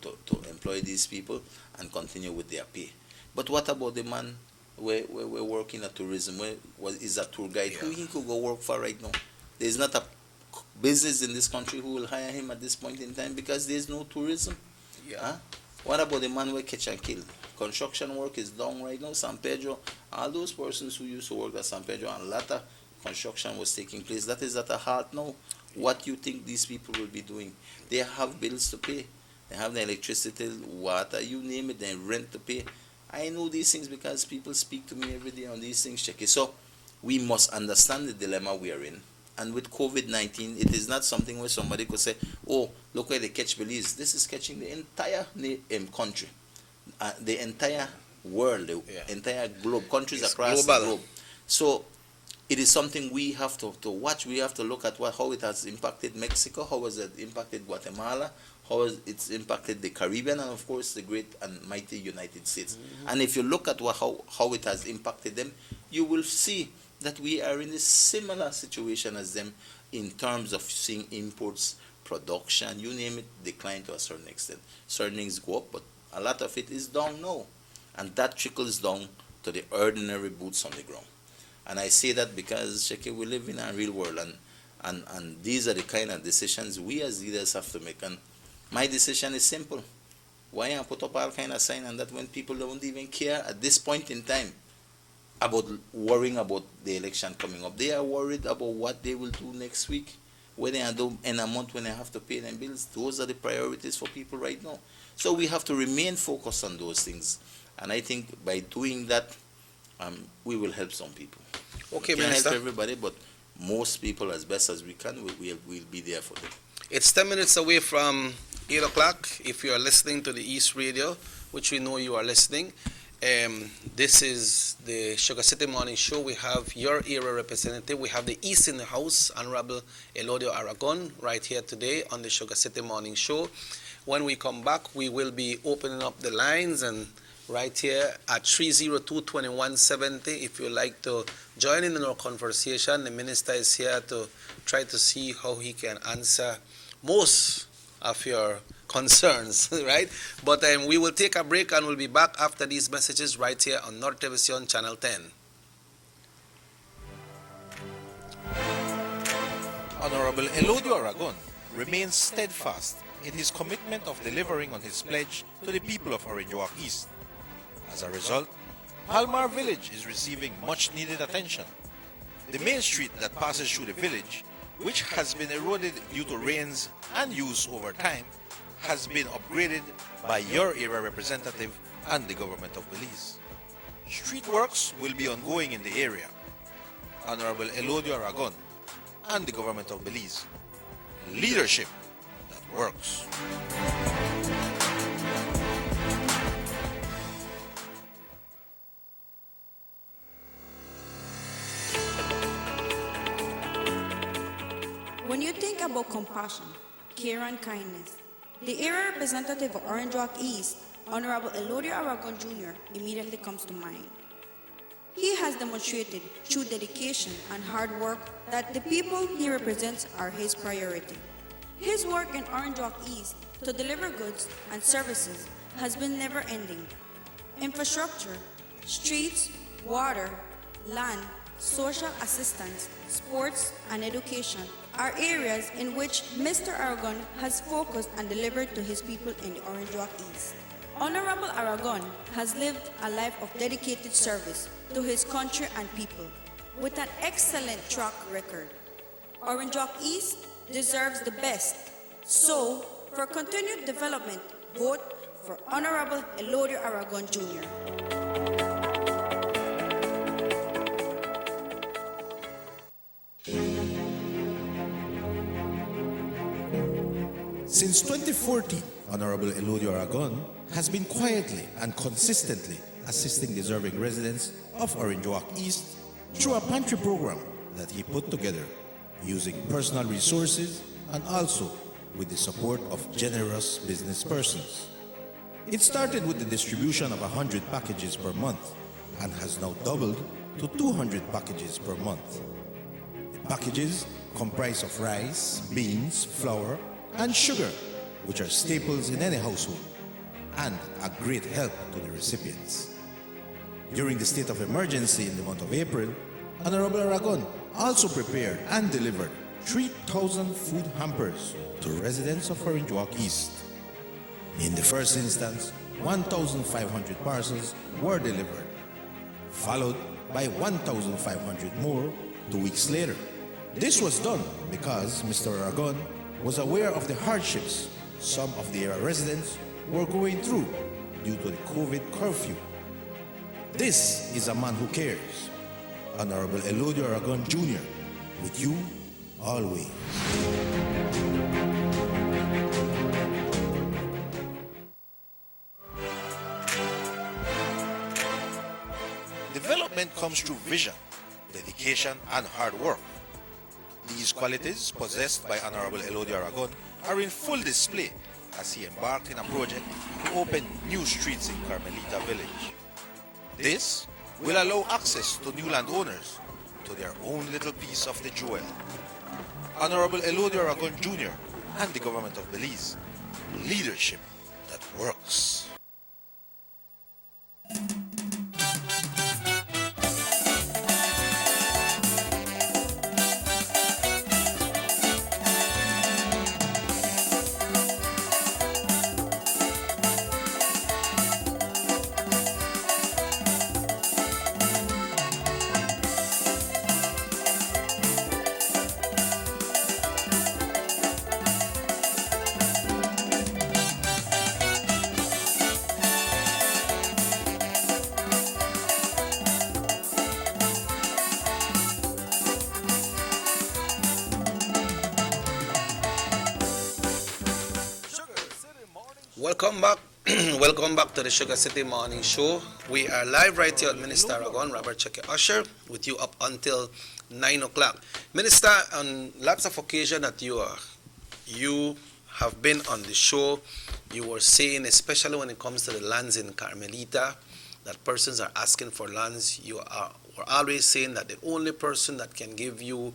employ these people and continue with their pay. But what about the man where we're working at tourism, is a tour guide? Who he could go work for right now? There's not a business in this country who will hire him at this point in time because there's no tourism. Huh? What about the man where catch and kill? Construction work is down right now. San Pedro, all those persons who used to work at San Pedro, and a lot of construction was taking place. That is at a halt now. What you think these people will be doing? They have bills to pay. They have the electricity, water, you name it, they rent to pay. I know these things because people speak to me every day on these things, Checky. So we must understand the dilemma we are in. And with COVID-19, it is not something where somebody could say, oh, look where they catch Belize. This is catching the entire country, the entire world, the entire globe, countries across the globe. So it is something we have to watch. We have to look at how it has impacted Mexico, how has it impacted Guatemala, how has it impacted the Caribbean, and of course the great and mighty United States. And if you look at how it has impacted them, you will see that we are in a similar situation as them in terms of seeing imports, production, you name it, decline to a certain extent. Certain things go up, but a lot of it is down now. And that trickles down to the ordinary boots on the ground. And I say that because, Checky, we live in a real world, and these are the kind of decisions we as leaders have to make. And my decision is simple. Why I put up all kind of sign and that when people don't even care at this point in time about worrying about the election coming up. They are worried about what they will do next week, when they are in a month when they have to pay their bills. Those are the priorities for people right now. So we have to remain focused on those things. And I think by doing that, we will help some people. Okay, we can't Minister. help everybody, but most people, as best as we can, we'll be there for them. It's 10 minutes away from 8 o'clock. If you are listening to the East Radio, which we know you are listening, this is the Sugar City Morning Show. We have your area representative. We have the East in the house, Honorable Elodio Aragon, right here today on the Sugar City Morning Show. When we come back, we will be opening up the lines and right here at 302-2170. If you'd like to join in our conversation, the minister is here to try to see how he can answer most of your concerns, right? But we will take a break and we'll be back after these messages right here on North Television Channel 10. Honorable Elodio Aragon remains steadfast in his commitment of delivering on his pledge to the people of Orange Walk East. As a result, Palmar Village is receiving much needed attention. The main street that passes through the village, which has been eroded due to rains and use over time, has been upgraded by your area representative and the government of Belize. Street works will be ongoing in the area. Honorable Elodio Aragon and the government of Belize. Leadership that works. When you think about compassion, care and kindness, the area representative of Orange Walk East, Honorable Elodio Aragon Jr., immediately comes to mind. He has demonstrated through dedication and hard work that the people he represents are his priority. His work in Orange Walk East to deliver goods and services has been never-ending. Infrastructure, streets, water, land, social assistance, sports, and education are areas in which Mr. Aragon has focused and delivered to his people in the Orange Walk East. Honorable Aragon has lived a life of dedicated service to his country and people with an excellent track record. Orange Walk East deserves the best. So, for continued development, vote for Honorable Elodio Aragon Jr. Since 2014, Honorable Elodio Aragon has been quietly and consistently assisting deserving residents of Orange Walk East through a pantry program that he put together using personal resources and also with the support of generous business persons. It started with the distribution of 100 packages per month and has now doubled to 200 packages per month. The packages comprise of rice, beans, flour, and sugar, which are staples in any household and a great help to the recipients. During the state of emergency in the month of April, Honorable Aragon also prepared and delivered 3,000 food hampers to residents of Orange Walk East. In the first instance, 1,500 parcels were delivered, followed by 1,500 more 2 weeks later. This was done because Mr. Aragon was aware of the hardships some of the area residents were going through due to the COVID curfew. This is a man who cares. Honorable Elodio Aragon Jr., with you always. Development comes through vision, dedication, and hard work. These qualities possessed by Honorable Elodio Aragon are in full display as he embarked in a project to open new streets in Carmelita Village. This will allow access to new landowners to their own little piece of the jewel. Honorable Elodio Aragon Jr. and the government of Belize. Leadership that works. Welcome back. Welcome back to the Sugar City Morning Show. We are live right here at Minister Aragon, Robert Cheke Usher, with you up until 9 o'clock. Minister, on lots of occasions that you have been on the show, you were saying, especially when it comes to the lands in Carmelita, that persons are asking for lands. Were always saying that the only person that can give you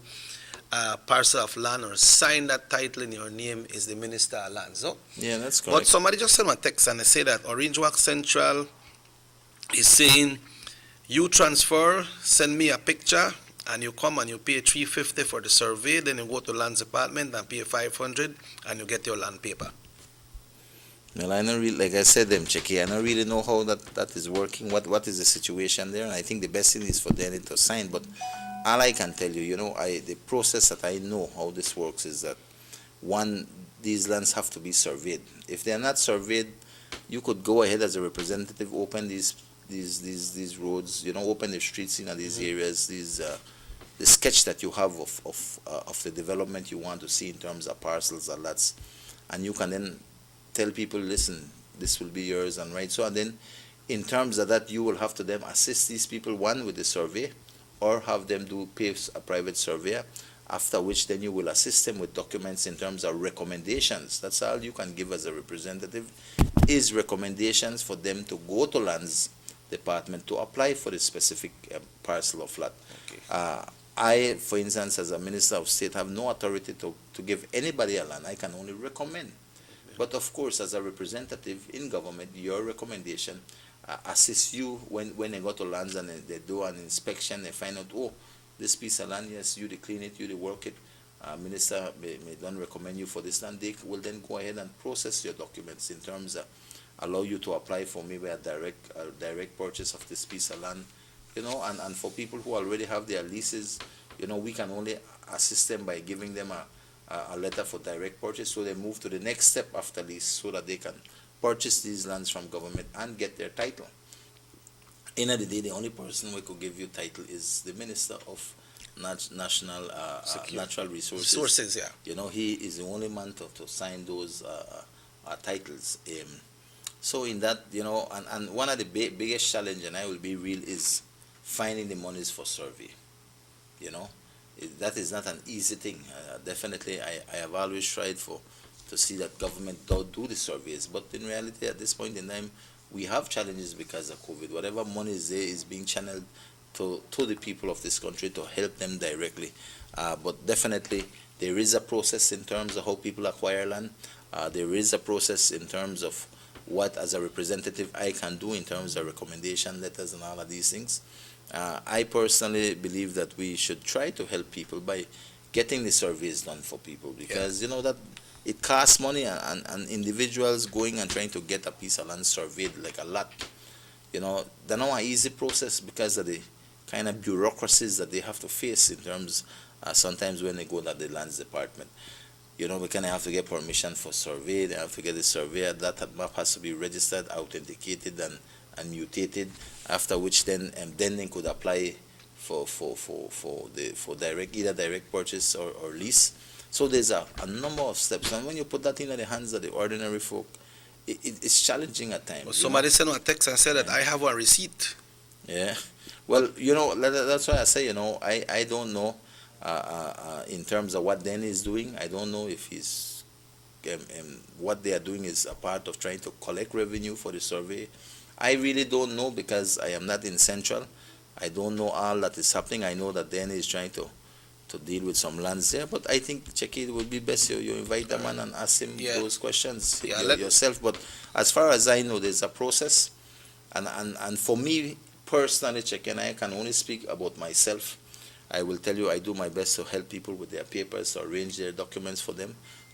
a parcel of land or sign that title in your name is the Minister of Lands. So, Yeah, that's but correct. somebody just sent me a text and they say that Orange Walk Central is saying, you transfer, send me a picture, and you come and you pay $350 for the survey, then you go to Lands Department and pay $500 and you get your land paper. Well, I don't really, like I said, Cheki, I don't really know how that is working. What is the situation there? And I think the best thing is for them to sign. But all I can tell you, the process that I know how this works is that one, these lands have to be surveyed. If they are not surveyed, you could go ahead as a representative, open these roads, open the streets in these areas, the sketch that you have of the development you want to see in terms of parcels or lots, and you can then tell people, listen, this will be yours, and right. So, and then in terms of that, you will have to then assist these people, one, with the survey, or have them pay a private surveyor, after which then you will assist them with documents in terms of recommendations. That's all you can give as a representative, is recommendations for them to go to Lands Department to apply for the specific parcel of lot. Okay. I, for instance, as a Minister of State, have no authority to give anybody a land. I can only recommend. But of course, as a representative in government, your recommendation assists you when they go to lands and they do an inspection, they find out, oh, this piece of land, yes, you clean it, you work it, Minister may don't recommend you for this land. They will then go ahead and process your documents in terms of allow you to apply for maybe a direct purchase of this piece of land, and for people who already have their leases, we can only assist them by giving them a letter for direct purchase, so they move to the next step after lease so that they can purchase these lands from government and get their title. End of the day, the only person who could give you title is the Minister of National Natural Resources. Sources, yeah. He is the only man to sign those titles. So in that, and one of the biggest challenge, and I will be real, is finding the monies for survey. That is not an easy thing. Definitely, I have always tried to see that government do the surveys, but in reality, at this point in time, we have challenges because of COVID. Whatever money is there is being channeled to the people of this country to help them directly. But definitely, there is a process in terms of how people acquire land. There is a process in terms of what, as a representative, I can do in terms of recommendation letters and all of these things. I personally believe that we should try to help people by getting the surveys done for people, because that it costs money, and individuals going and trying to get a piece of land surveyed like a lot, they're not an easy process because of the kind of bureaucracies that they have to face in terms sometimes when they go to the Lands Department. We kind of have to get permission for survey. They have to get the surveyor. That map has to be registered, authenticated, and mutated. After which then they could apply for either direct purchase or lease. So there's a number of steps, and when you put that in the hands of the ordinary folk, it's challenging at times. Well, somebody sent me a text and said that I have a receipt. Yeah. Well, that's why I say, I don't know in terms of what Dan is doing. I don't know if he's what they are doing is a part of trying to collect revenue for the survey. I really don't know because I am not in Central. I don't know all that is happening. I know that Dan is trying to deal with some lands there, but I think, Cheki, it would be best you invite the man and ask him those questions yourself. But as far as I know, there's a process, and for me personally, Cheki, and I can only speak about myself. I will tell you, I do my best to help people with their papers, to arrange their documents for them.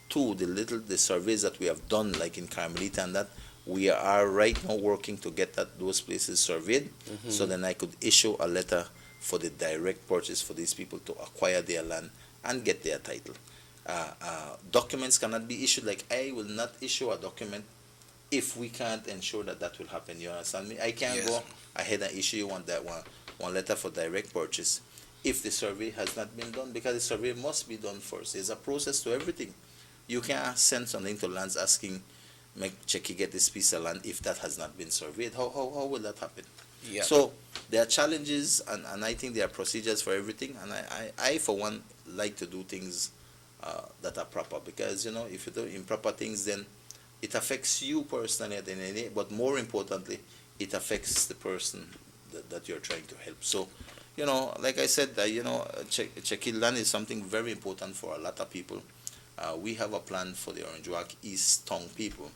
Two, the surveys that we have done, like in Carmelita and that, we are right now working to get those places surveyed, so then I could issue a letter for the direct purchase for these people to acquire their land and get their title. Documents cannot be issued. Like, I will not issue a document if we can't ensure that will happen. You understand me? I can't go ahead and issue you one letter for direct purchase if the survey has not been done, because the survey must be done first. There's a process to everything. You can't send something to lands asking make Checky get this piece of land if that has not been surveyed? How will that happen? Yeah. So there are challenges, and I think there are procedures for everything. And I for one, like to do things that are proper, because, if you do improper things, then it affects you personally at the end of the day, but more importantly, it affects the person that you're trying to help. So, like I said, Checky land is something very important for a lot of people. We have a plan for the Orange Walk East Tongue people.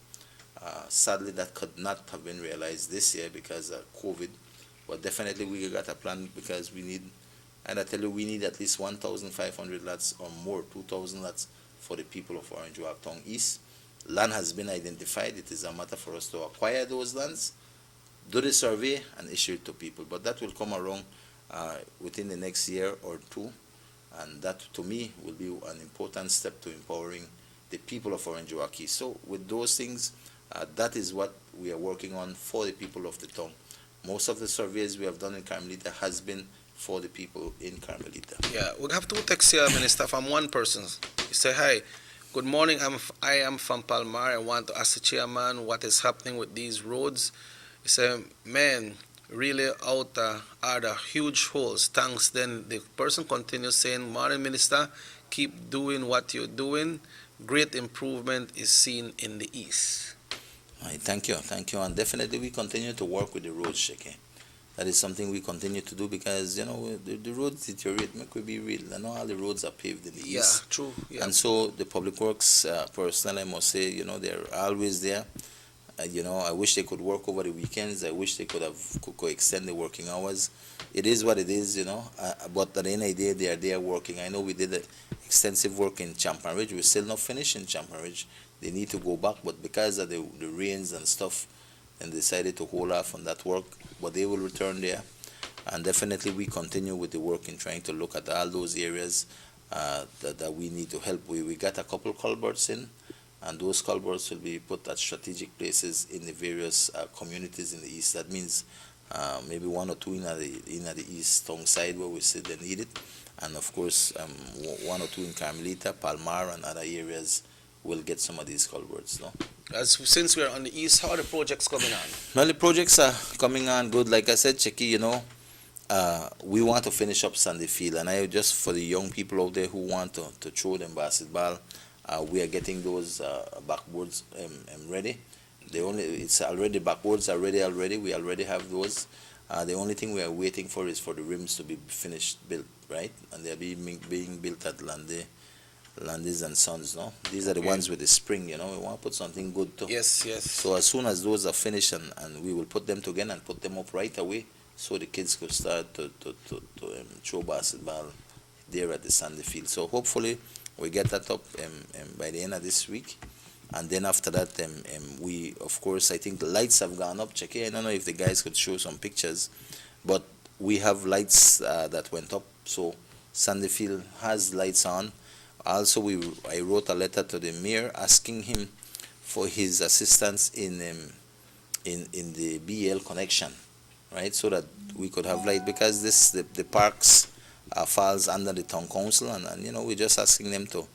Sadly, that could not have been realized this year because of COVID, but definitely we got a plan, because we need, and I tell you, we need at least 1,500 lots or more, 2,000 lots for the people of Orange Walk Tongue East. Land has been identified. It is a matter for us to acquire those lands, do the survey, and issue it to people. But that will come around within the next year or two, and that, to me, will be an important step to empowering the people of Orange Walk East. So with those things, that is what we are working on for the people of the town. Most of the surveys we have done in Carmelita has been for the people in Carmelita. Yeah, we have two texts here, Minister, from one person. He say, "Hi, good morning. I am from Palmar. I want to ask the chairman what is happening with these roads." He said, "Man, really out are the huge holes. Thanks." Then the person continues saying, "Morning, Minister. Keep doing what you're doing. Great improvement is seen in the east." Right, thank you, and definitely we continue to work with the roads, Sheke. That is something we continue to do, because the roads deteriorate. Make we be real. All the roads are paved in the Yeah, east, true. Yeah. and so the public works personnel, I must say, they're always there. I wish they could work over the weekends. I wish they could extend the working hours. It is what it is, but at the end of the day, they are there working. I know we did extensive work in Champan Ridge. We're still not finished in Champan Ridge. They need to go back, but because of the rains and stuff, and decided to hold off on that work, but they will return there. And definitely we continue with the work in trying to look at all those areas that we need to help. We got a couple culverts in, and those culverts will be put at strategic places in the various communities in the east. That means maybe one or two in the east tongue side where we see they need it, and of course one or two in Carmelita, Palmar, and other areas will get some of these culverts. No? Since we're on the east, how are the projects coming on? Well, the projects are coming on good. Like I said, Checky, we want to finish up Sunday Field, and I just, for the young people out there who want to throw them basketball, we are getting those backboards ready. It's already backboards are ready already. We already have those. The only thing we are waiting for is for the rims to be built, right? And they're being built at Landis and Sons, no? These are the ones with the spring, we want to put something good too. Yes. So as soon as those are finished, and we will put them together and put them up right away, so the kids could start to throw basketball there at the Sunday Field. So hopefully we get that up by the end of this week. And then after that, we, of course, I think the lights have gone up. Check it. I don't know if the guys could show some pictures, but we have lights that went up. So Sunday Field has lights on. Also, I wrote a letter to the mayor asking him for his assistance in the BL connection, right? So that we could have light, because the parks falls under the town council, and we're just asking them to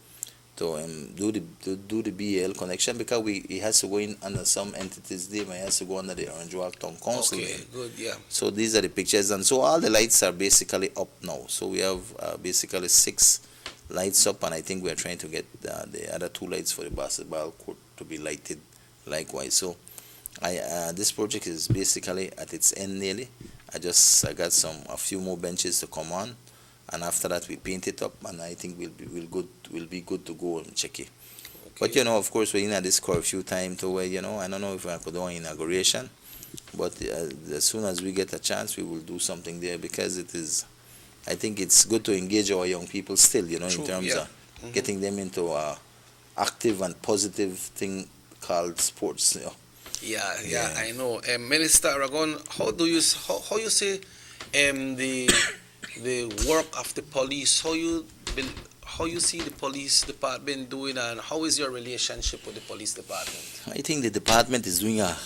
do the BL connection, because he has to go in under some entities there, but he has to go under the Orange Walk Town Council. Okay, good, yeah. So these are the pictures, and so all the lights are basically up now. So we have basically 6 lights up, and I think we are trying to get the other 2 lights for the basketball court to be lighted likewise. So this project is basically at its end nearly. I got a few more benches to come on, and after that we paint it up, and I think we'll be good to go and check it. Okay. But of course, we're in this curfew time to where I don't know if I could do an inauguration, but as soon as we get a chance, we will do something there, because I think it's good to engage our young people still, in terms of getting them into a active and positive thing called sports. Yeah, I know. Minister Aragon, how you see the work of the police? How you see the police department doing, and how is your relationship with the police department? I think the department is doing a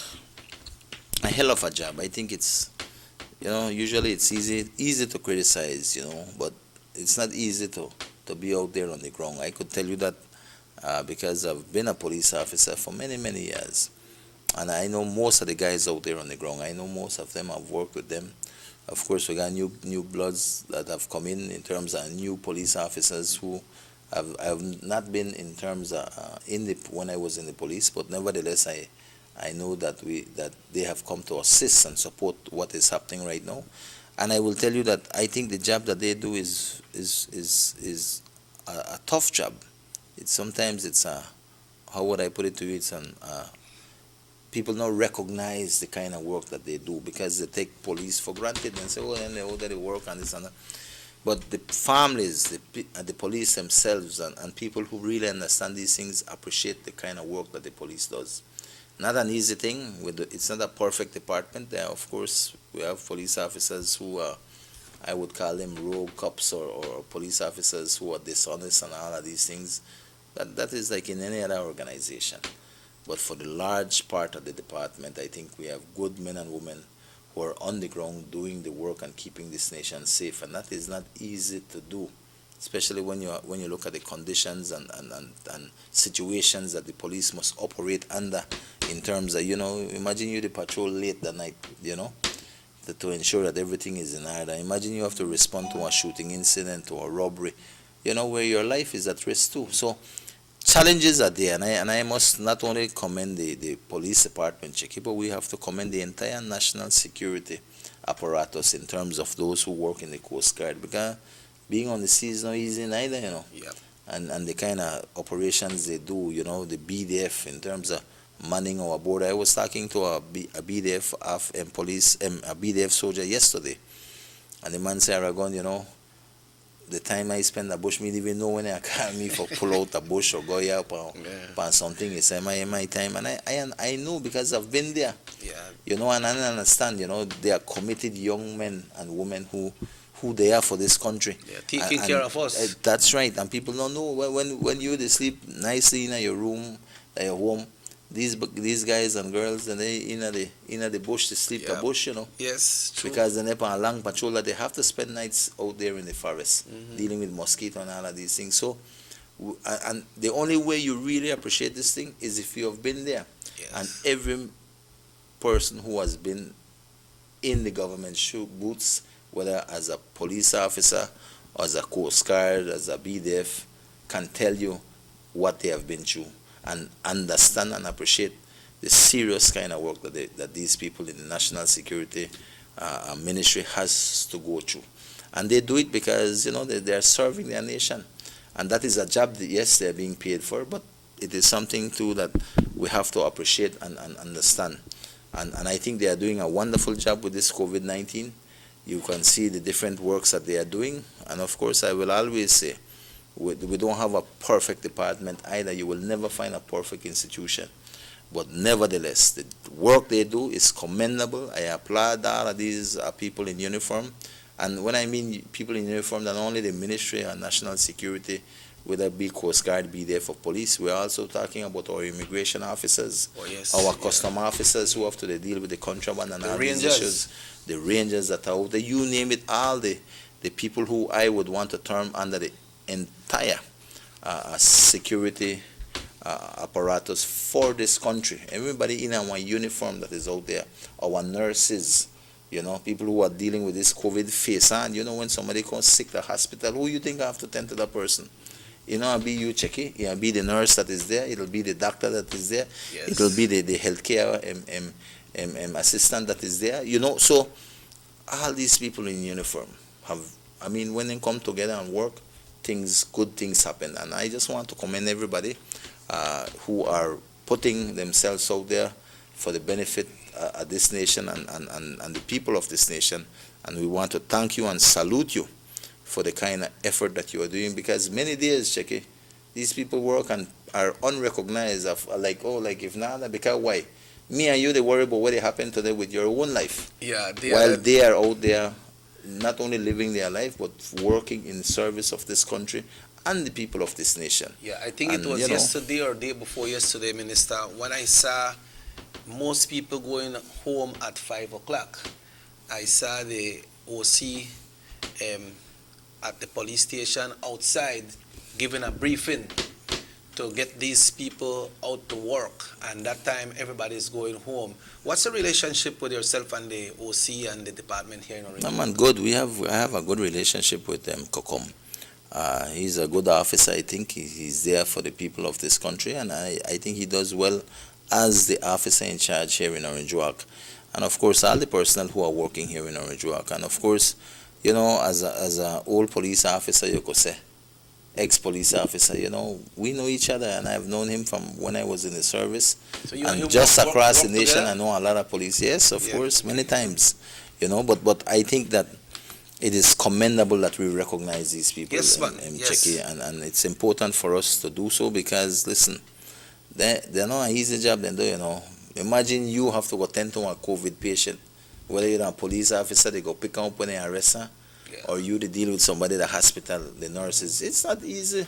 hell of a job. I think it's usually it's easy to criticize, but it's not easy to be out there on the ground. I could tell you that because I've been a police officer for many, many years. And I know most of the guys out there on the ground. I know most of them. I've worked with them. Of course, we got new bloods that have come in terms of new police officers who have not been in terms of when I was in the police, but nevertheless, I know that they have come to assist and support what is happening right now. And I will tell you that I think the job that they do is a tough job. Sometimes it's a, how would I put it to you? It's people don't recognize the kind of work that they do because they take police for granted and say, oh, and they work and this and that. But the families, the police themselves, and people who really understand these things appreciate the kind of work that the police does. Not an easy thing. It's not a perfect department. There, of course, we have police officers who are, I would call them rogue cops or police officers who are dishonest and all of these things. That is like in any other organization. But for the large part of the department, I think we have good men and women who are on the ground doing the work and keeping this nation safe. And that is not easy to do, especially when you look at the conditions and situations that the police must operate under in terms of, imagine you the patrol late that night, to ensure that everything is in order. Imagine you have to respond to a shooting incident or a robbery, where your life is at risk too. So challenges are there, and I must not only commend the police department, Chicky, but we have to commend the entire national security apparatus in terms of those who work in the Coast Guard, because being on the sea is not easy neither, Yeah. And the kind of operations they do, the BDF in terms of manning our border. I was talking to a BDF a BDF soldier yesterday, and the man said, Aragon, the time I spend at bush, me didn't even know when they call me for pull out a bush or go out on something. It's my time, and I know because I've been there. Yeah. And I understand. They are committed young men and women who they are for this country. Yeah, taking care of us. That's right, and people don't know when you they sleep nicely in your room, at your home. These guys and girls, and they in the bush, they sleep the bush, Yes, true. because they never a long patrol that they have to spend nights out there in the forest dealing with mosquito and all of these things. So, and the only way you really appreciate this thing is if you have been there. Yes. And every person who has been in the government shoe boots, whether as a police officer, or as a Coast Guard, as a BDF, can tell you what they have been through and understand and appreciate the serious kind of work that these people in the national security ministry has to go through. And they do it because, they are serving their nation. And that is a job that, yes, they're being paid for, but it is something too that we have to appreciate and understand. And I think they are doing a wonderful job with this COVID-19. You can see the different works that they are doing. And of course, I will always say, we don't have a perfect department either. You will never find a perfect institution. But nevertheless, the work they do is commendable. I applaud all of these people in uniform. And when I mean people in uniform, not only the Ministry of National Security, whether it be Coast Guard, BDF, or police, we're also talking about our immigration officers, our custom officers who have to deal with the contraband and all these issues, the rangers that are out there, you name it, all the people who I would want to term under the entire security apparatus for this country. Everybody in our uniform that is out there, our nurses, people who are dealing with this COVID face on. When somebody comes sick to the hospital, who you think have to tend to that person? It'll be you, Checky. It'll be the nurse that is there. It'll be the doctor that is there. Yes. It'll be the healthcare assistant that is there. So all these people in uniform when they come together and work, good things happen. And I just want to commend everybody who are putting themselves out there for the benefit of this nation and the people of this nation. And we want to thank you and salute you for the kind of effort that you are doing, because many days, Checky, these people work and are unrecognized like if not, because why? Me and you, they worry about what happened to them with your own life. Yeah, they are out there not only living their life, but working in service of this country and the people of this nation. Yeah, I think it was yesterday or day before yesterday, Minister, when I saw most people going home at 5 o'clock. I saw the OC at the police station outside giving a briefing to get these people out to work, and that time everybody's going home. What's the relationship with yourself and the OC and the department here in Orange? No, man, good. I have a good relationship with Kokom. He's a good officer. I think he's there for the people of this country, and I think he does well as the officer in charge here in Orange Walk. And of course, all the personnel who are working here in Orange Walk. And of course, you know, as a old police officer, you could say, ex-police officer, you know, we know each other, and I've known him from when I was in the service. So you And him just work across the nation, together? I know a lot of police. Yes, of Yeah. course, many times, you know. But I think that it is commendable that we recognize these people Yes, in man. Yes. Czechia, and it's important for us to do so because, listen, they're not an easy job they do, you know. Imagine you have to go tend to a COVID patient, whether you're a police officer, they go pick 'em up when they arrest her, Yeah. or you to deal with somebody at the hospital, the nurses. It's not easy,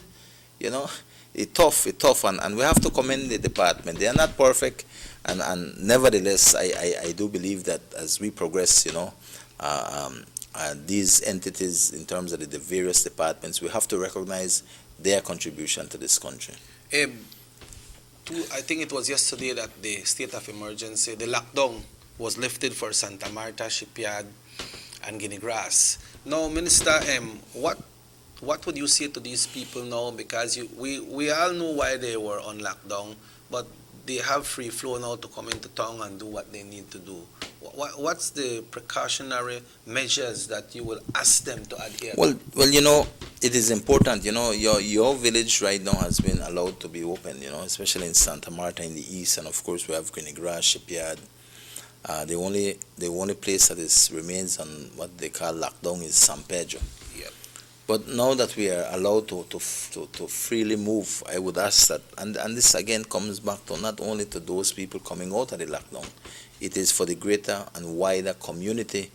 you know. It's tough, and we have to commend the department. They are not perfect, and nevertheless, I do believe that as we progress, you know, these entities, in terms of the various departments, we have to recognize their contribution to this country. I think it was yesterday that the state of emergency, the lockdown, was lifted for Santa Marta, Shipyard, and Guinea Grass. Now, Minister, what would you say to these people now? Because we all know why they were on lockdown, but they have free flow now to come into town and do what they need to do. What's the precautionary measures that you will ask them to adhere to? Well, you know, it is important. You know, your village right now has been allowed to be open. You know, especially in Santa Marta in the east, and of course we have Guinea Grass, Shipyard. The only place that remains on what they call lockdown is San Pedro. Yep. But now that we are allowed to freely move, I would ask that, and this again comes back to not only to those people coming out of the lockdown, it is for the greater and wider community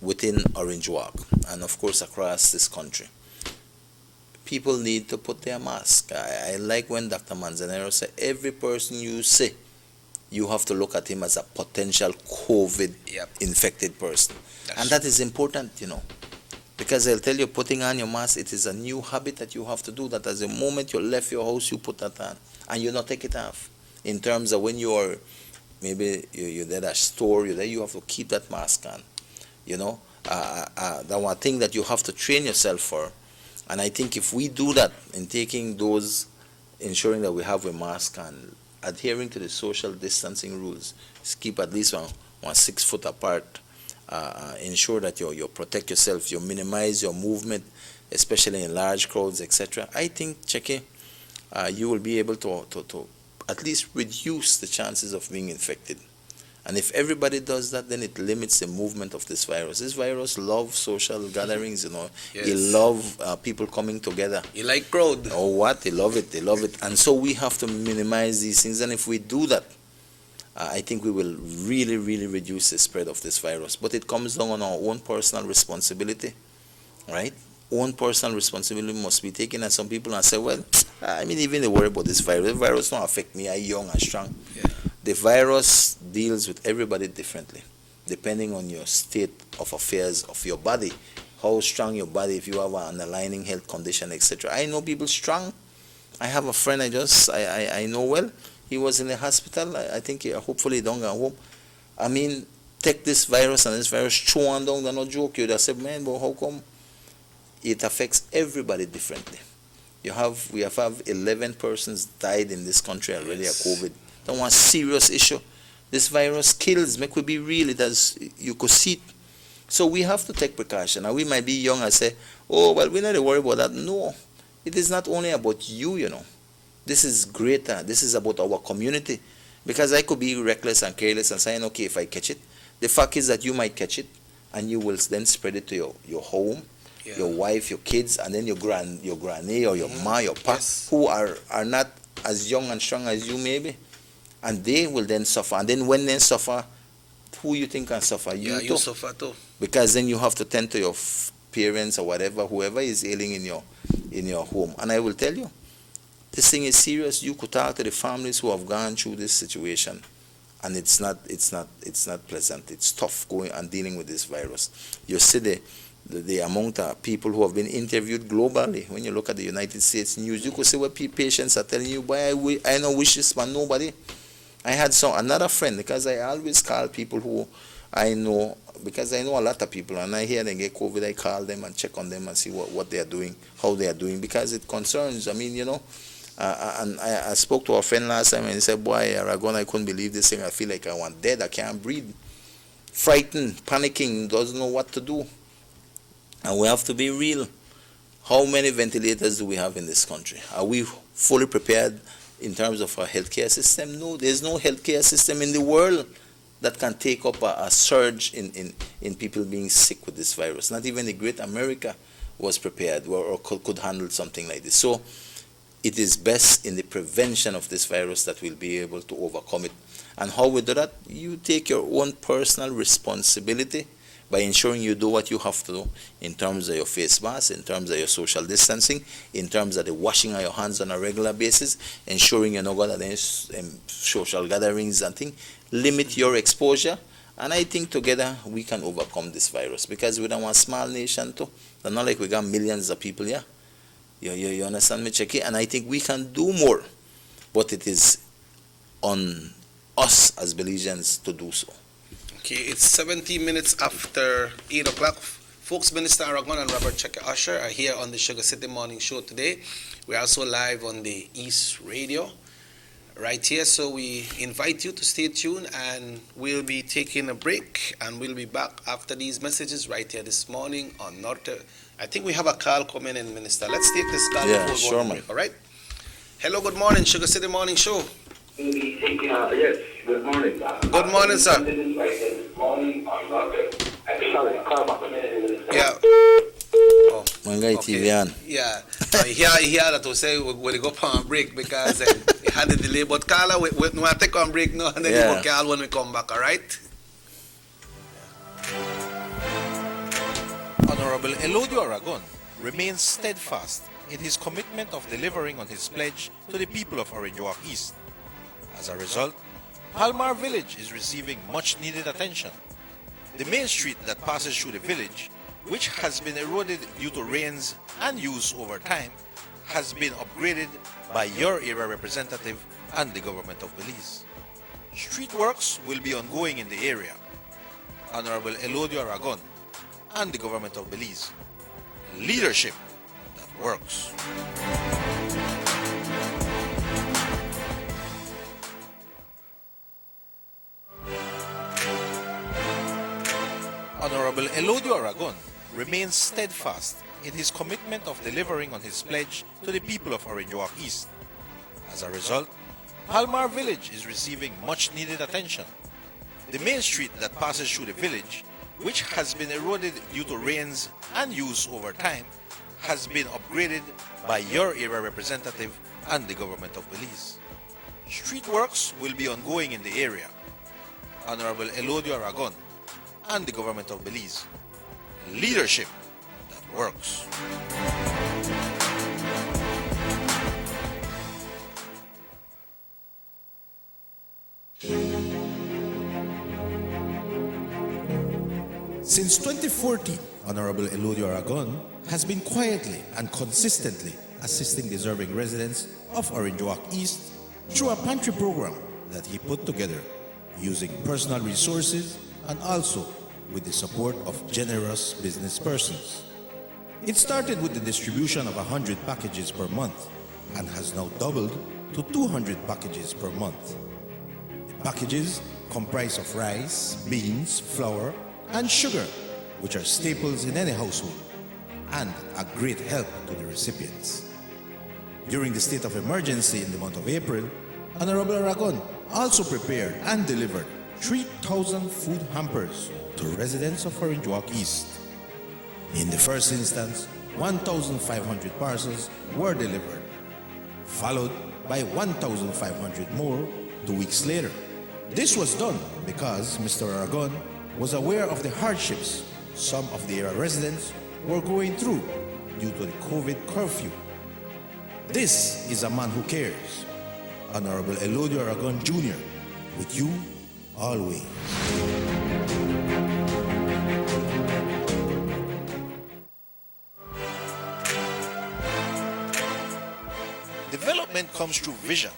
within Orange Walk, and of course across this country. People need to put their mask. I like when Dr. Manzanero said, every person you see, you have to look at him as a potential COVID-infected person. And that is important, you know. Because I'll tell you, putting on your mask, it is a new habit that you have to do. That as the moment you left your house, you put that on, and you not take it off. In terms of when you are, maybe you're at a store, you have to keep that mask on. You know, the one thing that you have to train yourself for. And I think if we do that in taking those, ensuring that we have a mask on, adhering to the social distancing rules, keep at least one 6 foot apart. Ensure that you protect yourself, you minimize your movement, especially in large crowds, etc. I think, Cheke, you will be able to at least reduce the chances of being infected. And if everybody does that, then it limits the movement of this virus. This virus loves social gatherings, you know. Yes. It loves people coming together. You like crowd? Oh, what? They love it. They love it. And so we have to minimize these things. And if we do that, I think we will really, really reduce the spread of this virus. But it comes down on our own personal responsibility, right? Own personal responsibility must be taken. And some people say, well, I mean, even they worry about this virus. The virus don't affect me. I'm young and strong. Yeah. The virus deals with everybody differently, depending on your state of affairs of your body, how strong your body, if you have an underlying health condition, etc. I know people strong. I have a friend I know well. He was in the hospital. I think hopefully he don't go home. I mean, take this virus and this virus chew on down, they're not joke. You'd have said, man, but how come? It affects everybody differently. We have 11 persons died in this country already of COVID. That's one serious issue. This virus kills. Make we be real. It does. You could see it. So we have to take precaution. And we might be young and say, oh, well, we're not worried about that. No. It is not only about you, you know. This is greater. This is about our community. Because I could be reckless and careless and saying, okay, if I catch it. The fact is that you might catch it and you will then spread it to your home, your wife, your kids, and then your granny or your ma, your pa, who are not as young and strong as you maybe. And they will then suffer. And then when they suffer, who you think can suffer? You too. You suffer too. Because then you have to tend to your parents or whatever, whoever is ailing in your home. And I will tell you, this thing is serious. You could talk to the families who have gone through this situation, and it's not pleasant. It's tough going and dealing with this virus. You see the amount of people who have been interviewed globally. When you look at the United States news, you could see what patients are telling you, boy, I don't wish this for nobody. I had another friend, because I always call people who I know, because I know a lot of people, and I hear they get COVID, I call them and check on them and see what they are doing, how they are doing, because it concerns, and I spoke to a friend last time and he said, boy, Aragon, I couldn't believe this thing, I feel like I want dead, I can't breathe. Frightened, panicking, doesn't know what to do. And we have to be real. How many ventilators do we have in this country? Are we fully prepared in terms of our healthcare system? No, there's no healthcare system in the world that can take up a surge in people being sick with this virus. Not even the Great America was prepared or could handle something like this. So it is best in the prevention of this virus that we'll be able to overcome it. And how we do that? You take your own personal responsibility by ensuring you do what you have to do in terms of your face mask, in terms of your social distancing, in terms of the washing of your hands on a regular basis, ensuring you're not going to any social gatherings and things. Limit your exposure, and I think together we can overcome this virus, because we don't want a small nation too. It's not like we got millions of people here. You understand me, Checky? And I think we can do more, but it is on us as Belizeans to do so. Okay, it's 17 minutes after 8 o'clock. Folks, Minister Aragon and Robert Checker Usher are here on the Sugar City Morning Show today. We're also live on the East Radio right here, so we invite you to stay tuned, and we'll be taking a break, and we'll be back after these messages right here this morning on Norte. I think we have a call coming in, Minister. Let's take this call Yeah, before sure, going man. break, all right? Hello, good morning, Sugar City Morning Show. Yes, good morning. Good morning, sir. Sorry, Karma. Yeah. Oh, Mangai okay. TV on. Yeah. Here that will say we'll go on break because we had a delay. But Carla, we'll take on break now, and then Yeah. you will call when we come back, all right? Honorable Elodio Aragon remains steadfast in his commitment of delivering on his pledge to the people of Orange Walk East. As a result, Palmar Village is receiving much needed attention. The main street that passes through the village, which has been eroded due to rains and use over time, has been upgraded by your area representative and the government of Belize. Street works will be ongoing in the area. Honorable Elodio Aragon and the government of Belize. Leadership that works. Honorable Elodio Aragon remains steadfast in his commitment of delivering on his pledge to the people of Orange Walk East. As a result, Palmar Village is receiving much needed attention. The main street that passes through the village, which has been eroded due to rains and use over time, has been upgraded by your area representative and the government of Belize. Street works will be ongoing in the area. Honorable Elodio Aragon and the government of Belize. Leadership that works. Since 2014, Honorable Elodio Aragon has been quietly and consistently assisting deserving residents of Orange Walk East through a pantry program that he put together using personal resources and also with the support of generous business persons. It started with the distribution of 100 packages per month and has now doubled to 200 packages per month. The packages comprise of rice, beans, flour, and sugar, which are staples in any household and a great help to the recipients. During the state of emergency in the month of April, Honorable Aragon also prepared and delivered 3,000 food hampers to residents of Orange Walk East. In the first instance, 1,500 parcels were delivered, followed by 1,500 more 2 weeks later. This was done because Mr. Aragon was aware of the hardships some of the area residents were going through due to the COVID curfew. This is a man who cares. Honorable Elodio Aragon Jr., with you always. development comes through vision,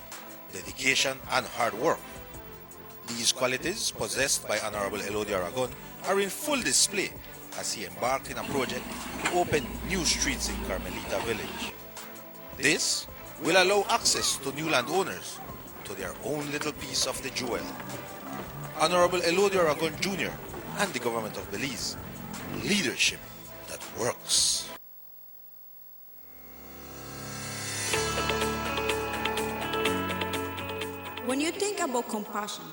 dedication, and hard work. These qualities possessed by Honorable Elodie Aragon are in full display as he embarked in a project to open new streets in Carmelita Village. This will allow access to new landowners to their own little piece of the jewel. Honorable Elodie Aragon Jr. and the government of Belize, leadership that works. When you think about compassion,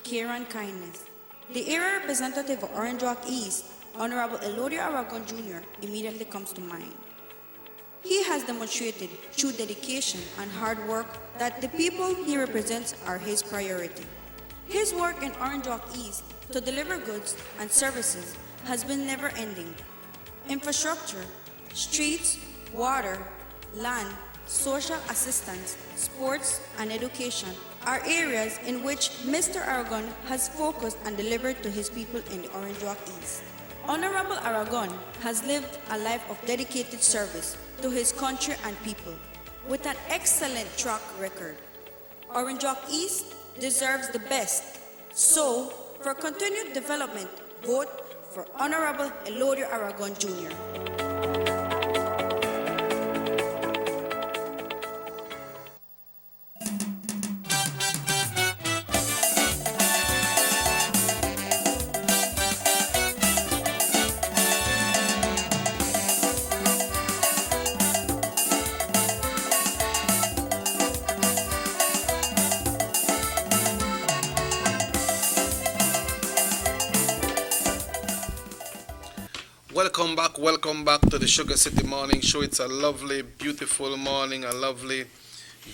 care and kindness, the area representative of Orange Walk East, Honorable Elodie Aragon Jr., immediately comes to mind. He has demonstrated through dedication and hard work that the people he represents are his priority. His work in Orange Walk East to deliver goods and services has been never-ending. Infrastructure, streets, water, land, social assistance, sports, and education are areas in which Mr. Aragon has focused and delivered to his people in the Orange Walk East. Honorable Aragon has lived a life of dedicated service to his country and people with an excellent track record. Orange Walk East deserves the best. So, for continued development, vote for Honorable Elodie Aragon Jr. Welcome back to the Sugar City Morning Show. It's a lovely, beautiful morning, a lovely,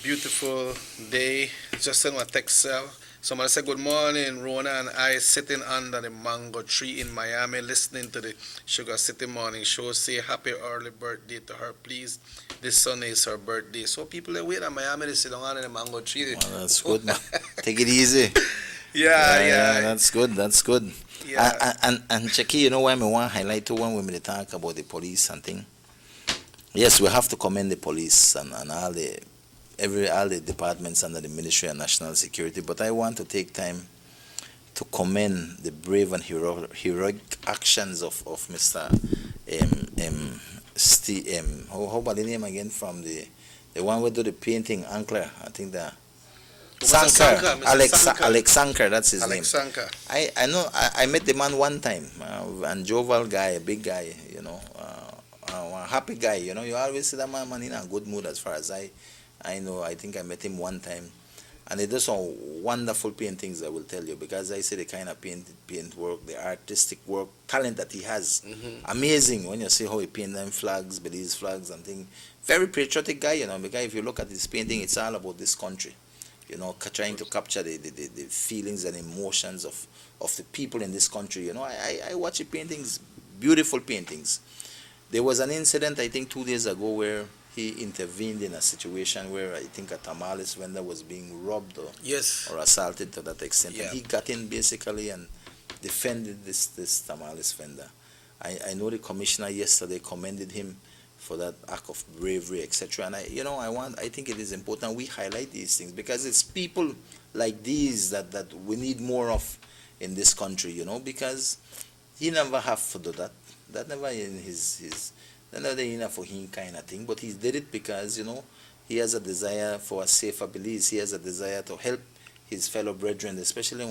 beautiful day. Just sent my text cell. Somebody said, good morning, Rona and I sitting under the mango tree in Miami listening to the Sugar City Morning Show. Say happy early birthday to her, please. This Sunday is her birthday. So people that wait in Miami, they sit down under the mango tree. Well, that's good, man. Take it easy. Yeah. That's good. Yeah. And Checky, you know why I want to highlight to when we talk about the police and thing. Yes, we have to commend the police and all the departments under the Ministry of National Security, but I want to take time to commend the brave and heroic actions of Mr. How about the name again from the one who do the painting, Ankler, I think that. Sankar, Alex Sankar, that's his name. Sankar. I know, I met the man one time, and jovial guy, a big guy, you know, a happy guy, you know. You always see that man in a good mood as far as I know. I think I met him one time, and he does some wonderful paintings, I will tell you, because I see the kind of paint work, the artistic work, talent that he has. Mm-hmm. Amazing when you see how he paint them flags, Belize flags and things. Very patriotic guy, you know, because if you look at his painting, it's all about this country. You know, trying to capture the feelings and emotions of the people in this country. You know, I watch the paintings, beautiful paintings. There was an incident, I think, 2 days ago where he intervened in a situation where I think a tamales vendor was being robbed or assaulted to that extent. Yeah. And he got in basically and defended this tamales vendor. I know the commissioner yesterday commended him for that act of bravery, etc. And I think it is important we highlight these things because it's people like these that we need more of in this country, you know, because he never have to do that. That never in his never enough for him kind of thing. But he did it because, you know, he has a desire for a safer Belize. He has a desire to help his fellow brethren, especially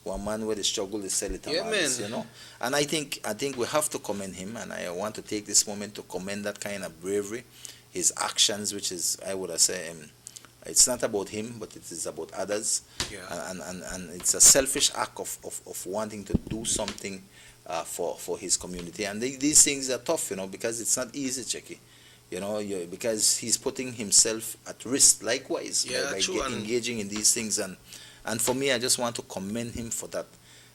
one man where the struggle is sell it, you know. And I think we have to commend him, and I want to take this moment to commend that kind of bravery, his actions, which is, I would say, it's not about him, but it is about others. Yeah. And it's a selfish act of wanting to do something for his community. And these things are tough, you know, because it's not easy, Checky. You know, because he's putting himself at risk likewise by engaging in these things. And for me, I just want to commend him for that.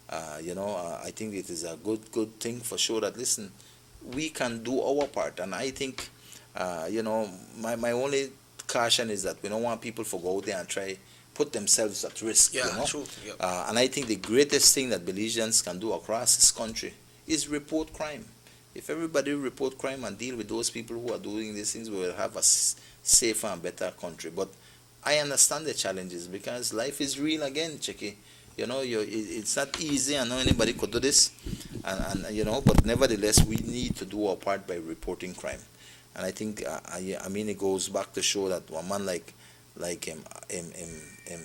I think it is a good thing for sure that, listen, we can do our part. And I think, my only caution is that we don't want people to go out there and try put themselves at risk. Yeah, you know? true. Yep. And I think the greatest thing that Belizeans can do across this country is report crime. If everybody report crime and deal with those people who are doing these things, we will have a safer and better country. But I understand the challenges because life is real again, Chicky. You know, it's not easy. I know anybody could do this, and you know, but nevertheless, we need to do our part by reporting crime. And I think, I mean, it goes back to show that one man like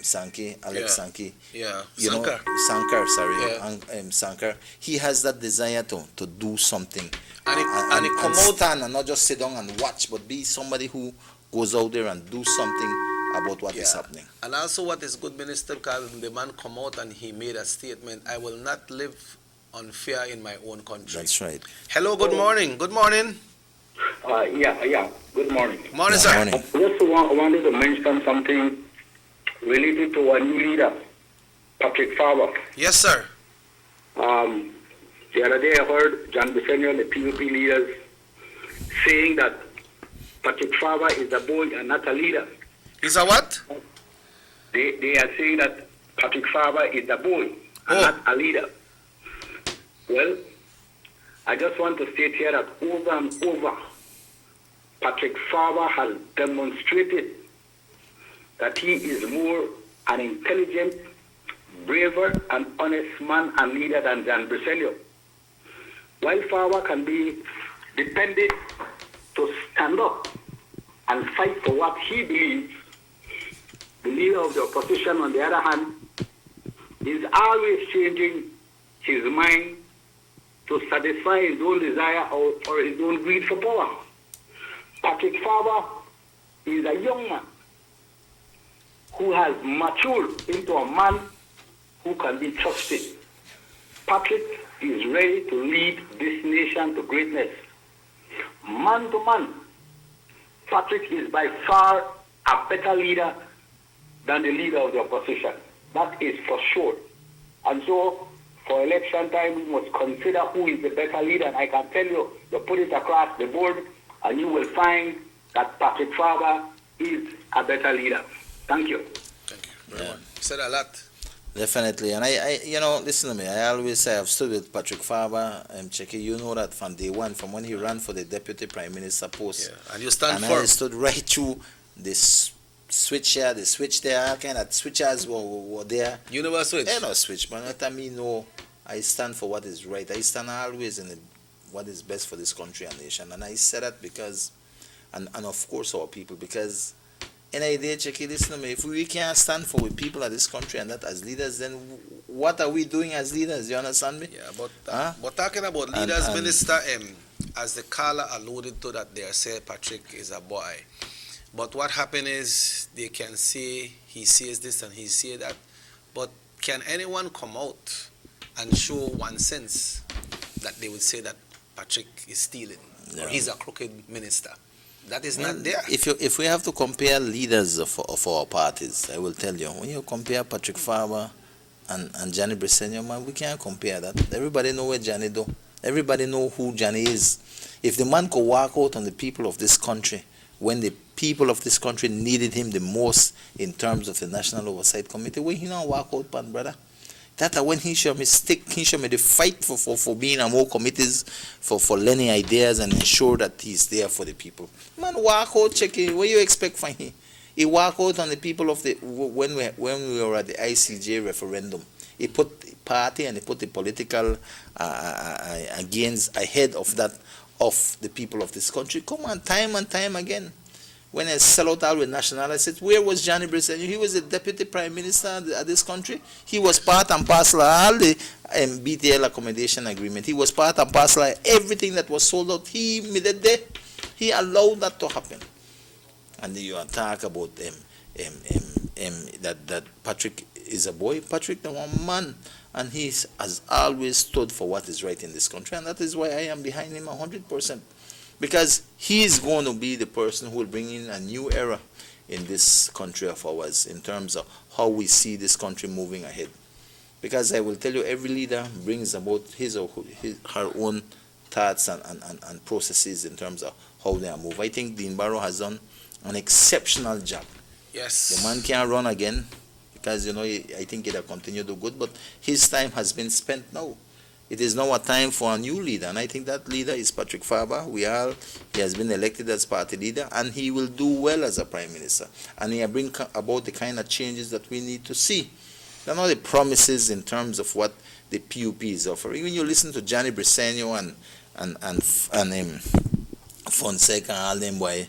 Sankey, Alex Yeah. Sankey, Yeah, you know, Sankar. Sankar, sorry, Yeah. Sankar, he has that desire to do something. And it come and out. stand and not just sit down and watch, but be somebody who goes out there and do something about what is Yeah. happening. And also, what is good, Minister, because the man come out and he made a statement, I will not live on fear in my own country. That's right. Hello, good morning. Good morning. Yeah. Good morning. Morning, Yeah, sir. morning. I just wanted to mention something related to our new leader, Patrick Farber. Yes, sir. The other day I heard John Bisenio, the PUP leaders, saying that Patrick Farber is a boy and not a leader. Is a what? They are saying that Patrick Farber is a boy and Oh. not a leader. Well, I just want to state here that over and over, Patrick Farber has demonstrated that he is more an intelligent, braver, and honest man and leader than Jan Bricelio. While Farber can be depended to stand up and fight for what he believes, the leader of the opposition, on the other hand, is always changing his mind to satisfy his own desire or his own greed for power. Patrick Farber is a young man who has matured into a man who can be trusted. Patrick is ready to lead this nation to greatness. Man to man, Patrick is by far a better leader than the leader of the opposition. That is for sure. And so, for election time, we must consider who is the better leader. And I can tell you, put it across the board, and you will find that Patrick Farber is a better leader. Thank you. Thank you very much. Said a lot. Definitely, and I, you know, listen to me. I always say I've stood with Patrick Farber and Checky. You know that from day one, from when he ran for the deputy prime minister post, Yeah. And you stand and firm. I stood right through this switch here, the switch there. All kind of switchers were there. You never switch. No switch, but let me know. I stand for what is right. I stand always in what is best for this country and nation, and I say that because, and of course our people, because. And I did check it, listen to me, if we can't stand for the people of this country and that as leaders, then what are we doing as leaders? You understand me? Yeah, but Huh? but talking about leaders, and- Minister, as the caller alluded to, that they are saying Patrick is a boy. But what happened is they can say he says this and he say that. But can anyone come out and show one sense that they would say that Patrick is stealing or No. he's a crooked minister? That is Well, not there. If we have to compare leaders of our parties, I will tell you, when you compare Patrick Farber and Johnny Briceño, man, we can't compare that. Everybody know what Johnny do. Everybody know who Johnny is. If the man could walk out on the people of this country when the people of this country needed him the most in terms of the National Oversight Committee, when he not walk out, man, brother. That when he show me the fight for being on more committees, for learning ideas and ensure that he's there for the people. Man, walk out, check it. What you expect from him? He walk out on the people of the when we were at the ICJ referendum. He put the party and he put the political gains ahead of that of the people of this country. Come on, time and time again. When I sell out all with national, I said, where was Johnny Briceño? He was the deputy prime minister of this country. He was part and parcel of all the BTL accommodation agreement. He was part and parcel of everything that was sold out. He made it there. He allowed that to happen. And you talk about that Patrick is a boy. Patrick is one man. And he has always stood for what is right in this country. And that is why I am behind him 100%. Because he is going to be the person who will bring in a new era in this country of ours in terms of how we see this country moving ahead. Because I will tell you, every leader brings about his or her own thoughts and processes in terms of how they are moved. I think Dean Barrow has done an exceptional job. Yes. The man can't run again because, I think he'll continue to do good, but his time has been spent now. it is now a time for a new leader, and I think that leader is Patrick Farber. He has been elected as party leader, and he will do well as a prime minister, and he will bring about the kind of changes that we need to see. They're not the promises in terms of what the PUP is offering. When you listen to Johnny Briceño and Fonseca and all them boy,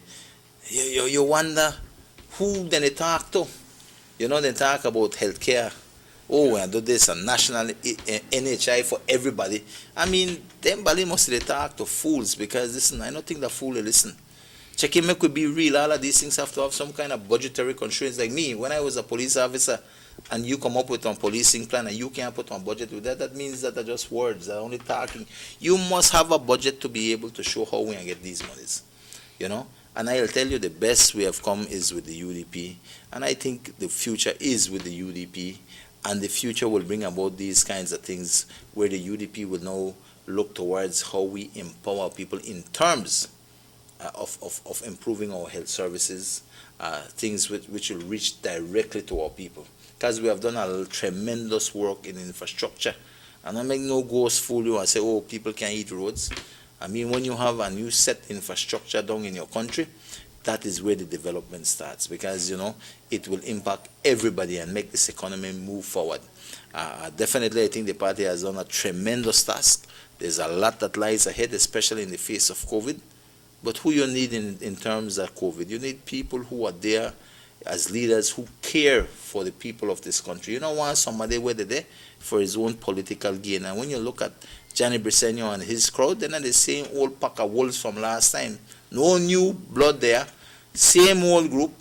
you wonder who then they talk to. You know, they talk about healthcare. Oh, and do this, a national NHI for everybody. I mean, them bali must they talk to fools, because listen, I don't think the fool will listen. Checking make could be real. All of these things have to have some kind of budgetary constraints. Like me, when I was a police officer, and you come up with a policing plan and you can't put on budget with that, that means that are just words. They're only talking. You must have a budget to be able to show how we can get these monies. You know? And I'll tell you, the best we have come is with the UDP. And I think the future is with the UDP. And the future will bring about these kinds of things where the UDP will now look towards how we empower people in terms of improving our health services, things which will reach directly to our people. Because we have done a tremendous work in infrastructure. And I make no ghost fool you and say, oh, people can't eat roads. I mean, when you have a new set infrastructure down in your country, that is where the development starts, because, you know, it will impact everybody and make this economy move forward. Definitely, I think the party has done a tremendous task. There's a lot that lies ahead, especially in the face of COVID. But who you need in terms of COVID? You need people who are there as leaders who care for the people of this country. You don't want somebody where they're there for his own political gain. And when you look at Johnny Briceño and his crowd, they're not the same old pack of wolves from last time. No new blood there. Same old group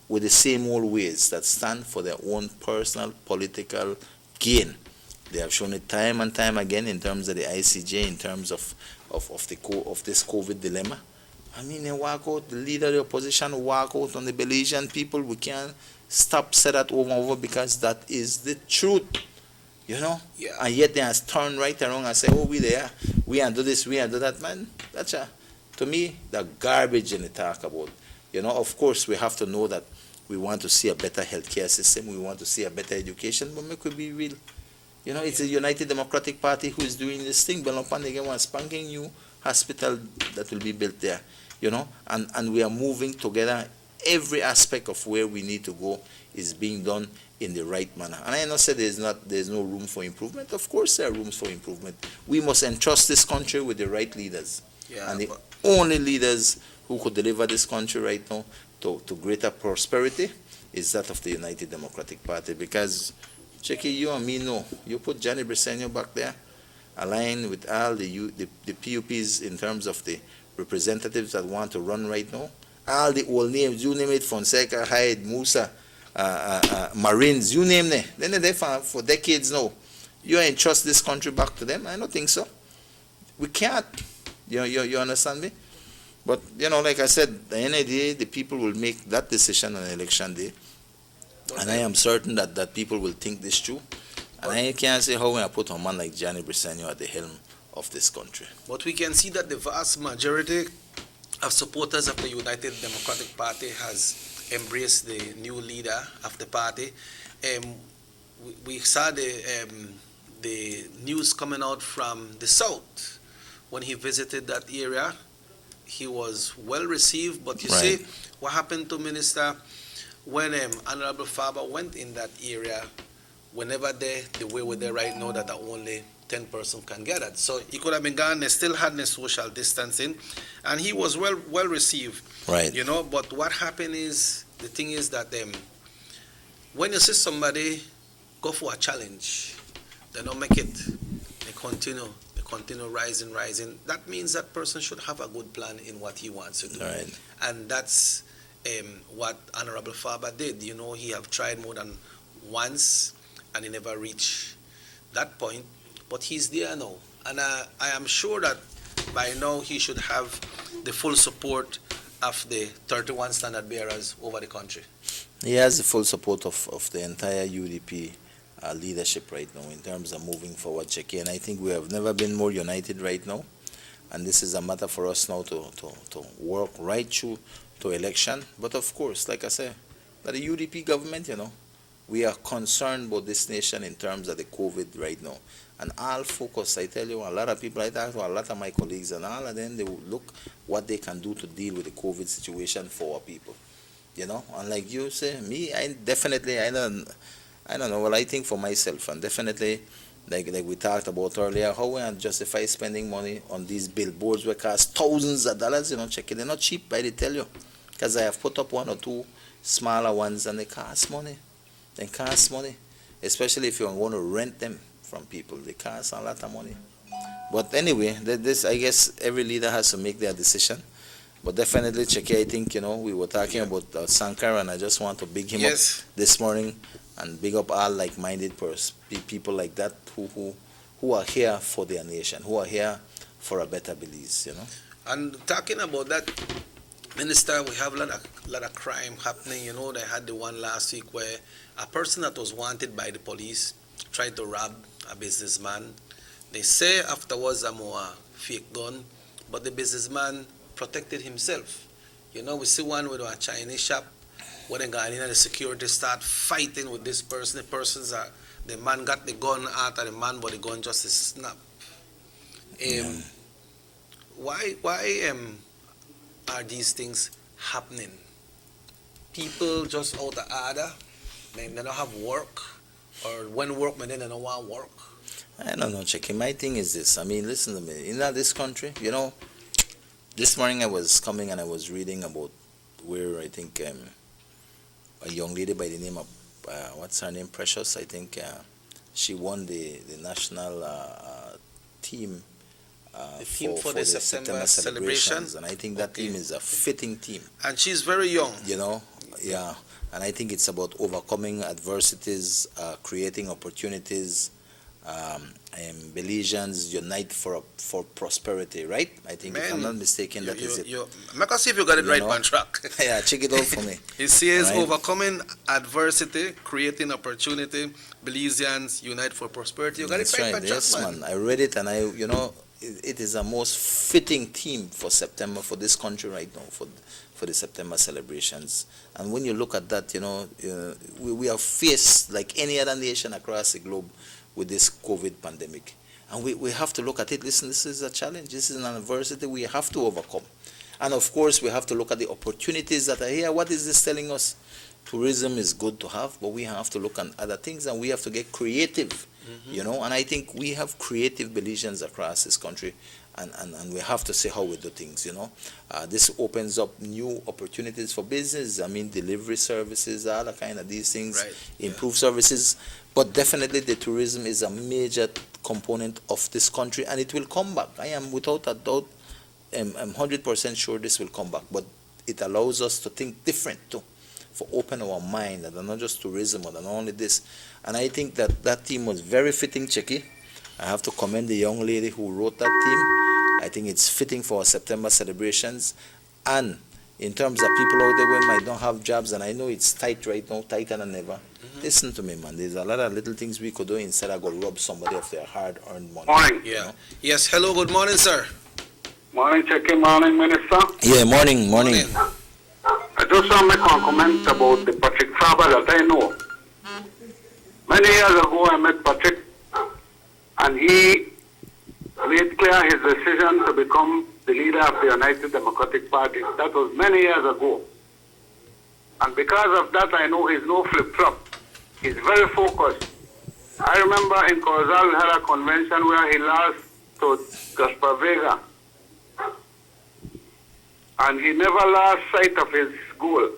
with the same old ways that stand for their own personal political gain. They have shown it time and time again in terms of the ICJ, in terms of this COVID dilemma. I mean, they walk out, the leader of the opposition walk out on the Belizean people. We can't stop say that over and over, because that is the truth. You know? Yeah. And yet they have turned right around and say, oh, we there, we can do this, we can do that. Man, that's to me, the garbage in the talk about. You know, of course, we have to know that we want to see a better healthcare system, we want to see a better education, but we could be real. You know, it's the United Democratic Party who is doing this thing. Belompan, they get one spanking new hospital that will be built there. You know, and we are moving together. Every aspect of where we need to go is being done in the right manner. And I not say there's no room for improvement. Of course there are rooms for improvement. We must entrust this country with the right leaders. Yeah, and the only leaders who could deliver this country right now to greater prosperity is that of the United Democratic Party. Because, Checky, you and me know, you put Johnny Briceño back there, aligned with all the PUPs in terms of the representatives that want to run right now, all the old names, you name it, Fonseca, Hyde, Musa, Marines, you name them. Then they're there for decades now. You entrust this country back to them? I don't think so. We can't. You understand me? But, you know, like I said, at the end of the day, the people will make that decision on election day. Okay. And I am certain that people will think this through. And I can't say how when I put a man like Johnny Briceño at the helm of this country. But we can see that the vast majority of supporters of the United Democratic Party has embraced the new leader of the party. We saw the news coming out from the south. When he visited that area, he was well received. But you Right. see what happened to Minister when Honorable Farber went in that area. Whenever the way we're there right now, that only 10 persons can gather. So he could have been gone. They still had the social distancing, and he was well received. Right. You know, but what happened is, the thing is that when you see somebody go for a challenge, they don't make it, they continue rising. That means that person should have a good plan in what he wants to do. Right. And that's what Honorable Farber did. You know, he have tried more than once, and he never reached that point. But he's there now, and I am sure that by now he should have the full support of the 31 standard bearers over the country. He has the full support of the entire UDP leadership right now in terms of moving forward, Checky. And I think we have never been more united right now. And this is a matter for us now to work right through to election. But of course, like I said, that the UDP government, you know, we are concerned about this nation in terms of the COVID right now. And all focus, I tell you, a lot of people, I talk to a lot of my colleagues, and all of them, they will look what they can do to deal with the COVID situation for our people. You know, and like you say, me, I don't know. Well, I think for myself, and definitely, like we talked about earlier, how we can justify spending money on these billboards which cost thousands of dollars. You know, check it. They're not cheap, I tell you, because I have put up one or two smaller ones, and they cost money. They cost money, especially if you're going to rent them from people. They cost a lot of money. But anyway, this, I guess every leader has to make their decision. But definitely, Checky, I think, you know, we were talking about Sankar, and I just want to big him up this morning and big up all like-minded people like that who are here for their nation, who are here for a better Belize, you know. And talking about that, Minister, we have a lot of crime happening. You know, they had the one last week where a person that was wanted by the police tried to rob a businessman. They say afterwards a more fake gun, but the businessman protected himself. You know, we see one with a Chinese shop when they got in and the security start fighting with this person. The man got the gun out of the man, but the gun just snapped. Why are these things happening? People just out of order, maybe they don't have work, or when work, maybe they don't want work. I don't know, Checky. My thing is this. I mean, listen to me. In this country, you know, this morning I was coming and I was reading about where I think a young lady by the name of, what's her name, Precious, I think she won the national team for the September celebrations. And I think that team is a fitting team. And she's very young. You know, yeah. And I think it's about overcoming adversities, creating opportunities, Belizeans unite for prosperity, right? I think, if I'm not mistaken, that is it. Make us see if you got it right on track. Yeah, check it out for me. It says overcoming adversity, creating opportunity, Belizeans unite for prosperity. You got That's it right right. on track, Yes, man. I read it, and it is a most fitting theme for September, for this country right now, for the September celebrations. And when you look at that, you know, we are faced like any other nation across the globe with this COVID pandemic. And we have to look at it. Listen, this is a challenge. This is an adversity we have to overcome. And of course, we have to look at the opportunities that are here. What is this telling us? Tourism is good to have, but we have to look at other things, and we have to get creative, you know. And I think we have creative Belizeans across this country, and we have to see how we do things, you know. This opens up new opportunities for business. I mean, delivery services, all the kind of these things, right. Improve services. But definitely the tourism is a major component of this country, and it will come back. I am without a doubt, I'm 100% sure this will come back. But it allows us to think different too, for open our mind, and not just tourism, or not only this. And I think that team was very fitting, Checky. I have to commend the young lady who wrote that team. I think it's fitting for our September celebrations. And in terms of people out there who might not have jobs, and I know it's tight right now, tighter than ever, listen to me, man. There's a lot of little things we could do instead of go rob somebody of their hard-earned money. Morning. Yeah. You know? Yes, hello, good morning, sir. Morning, Checky. Morning, Minister. Yeah, morning. I just want to make a comment about the Patrick Faber that I know. Many years ago, I met Patrick, and he made clear his decision to become the leader of the United Democratic Party. That was many years ago. And because of that, I know he's no flip-flop. He's very focused. I remember in Corozal, we had a convention where he lost to Gaspar Vega. And he never lost sight of his goal.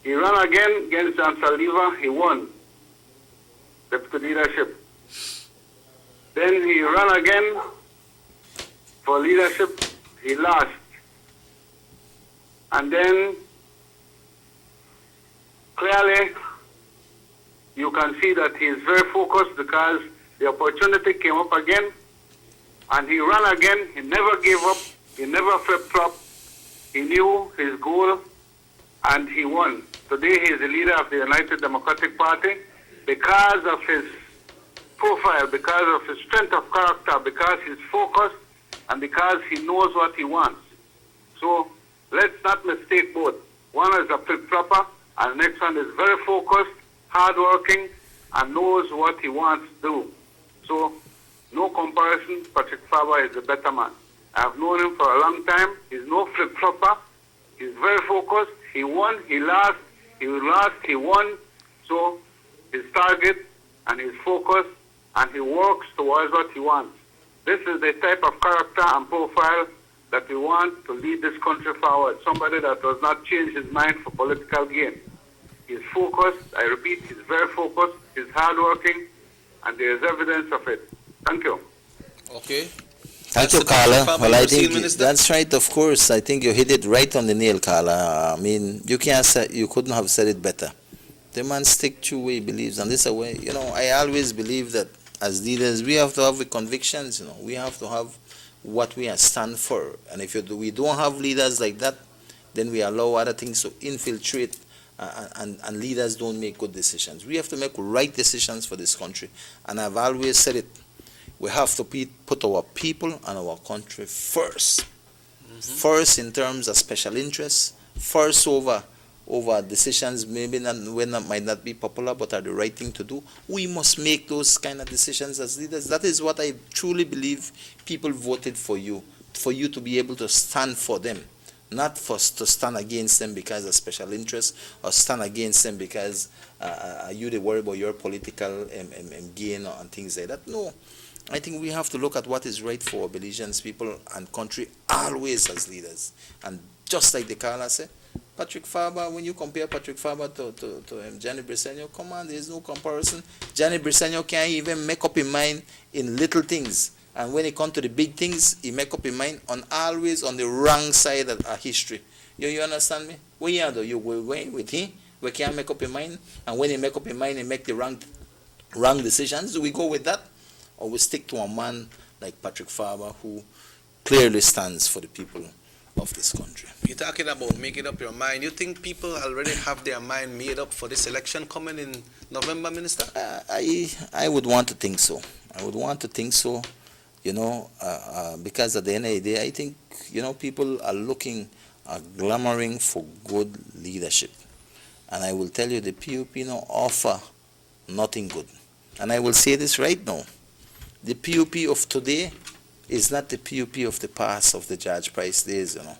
He ran again against John Saliva. He won the leadership. Then he ran again for leadership. He lost. And then clearly you can see that he is very focused because the opportunity came up again and he ran again. He never gave up. He never flip-flopped. He knew his goal and he won. Today he is the leader of the United Democratic Party because of his profile, because of his strength of character, because he's focused and because he knows what he wants. So let's not mistake both. One is a flip-flopper and the next one is very focused hardworking, and knows what he wants to do. So, no comparison, Patrick Faber is a better man. I've known him for a long time. He's no flip-flopper. He's very focused. He won, he lost, he won. So, his target and his focus, and he works towards what he wants. This is the type of character and profile that we want to lead this country forward. Somebody that does not change his mind for political gain. He's focused, I repeat, he's very focused, he's hardworking, and there is evidence of it. Thank you. Okay. Thank That's you, the Patrick Carla. Faber Well, I you've seen, think Minister? that's right. Of course, I think you hit it right on the nail, Carla. I mean, you can't say, you couldn't have said it better. The man stick to where he believes, and this is a way. You know, I always believe that as leaders, we have to have the convictions. You know, we have to have what we stand for. And if we don't have leaders like that, then we allow other things to infiltrate, and leaders don't make good decisions. We have to make right decisions for this country, and I've always said it. We have to put our people and our country first. First in terms of special interests, first over decisions maybe might not be popular but are the right thing to do. We must make those kind of decisions as leaders. That is what I truly believe people voted for you to be able to stand for them, not to stand against them because of special interests or stand against them because they worry about your political gain and things like that. No. I think we have to look at what is right for our Belizeans people and country always as leaders. And just like the Carla said, Patrick Faber, when you compare Patrick Faber to Gianni Briceño, come on, there's no comparison. Gianni Briceño can't even make up his mind in little things. And when it comes to the big things, he make up his mind on always on the wrong side of history. You understand me? When you do, you go away with him, we can't make up your mind. And when he make up his mind, he make the wrong decisions. Do we go with that? Or we stick to a man like Patrick Faber who clearly stands for the people of this country. You're talking about making up your mind. You think people already have their mind made up for this election coming in November, Minister? I would want to think so. I would want to think so, you know, because at the end of the day, I think, you know, people are looking, clamoring for good leadership. And I will tell you, the PUP now offer nothing good. And I will say this right now. The PUP of today is not the PUP of the past, of the George Price days, you know.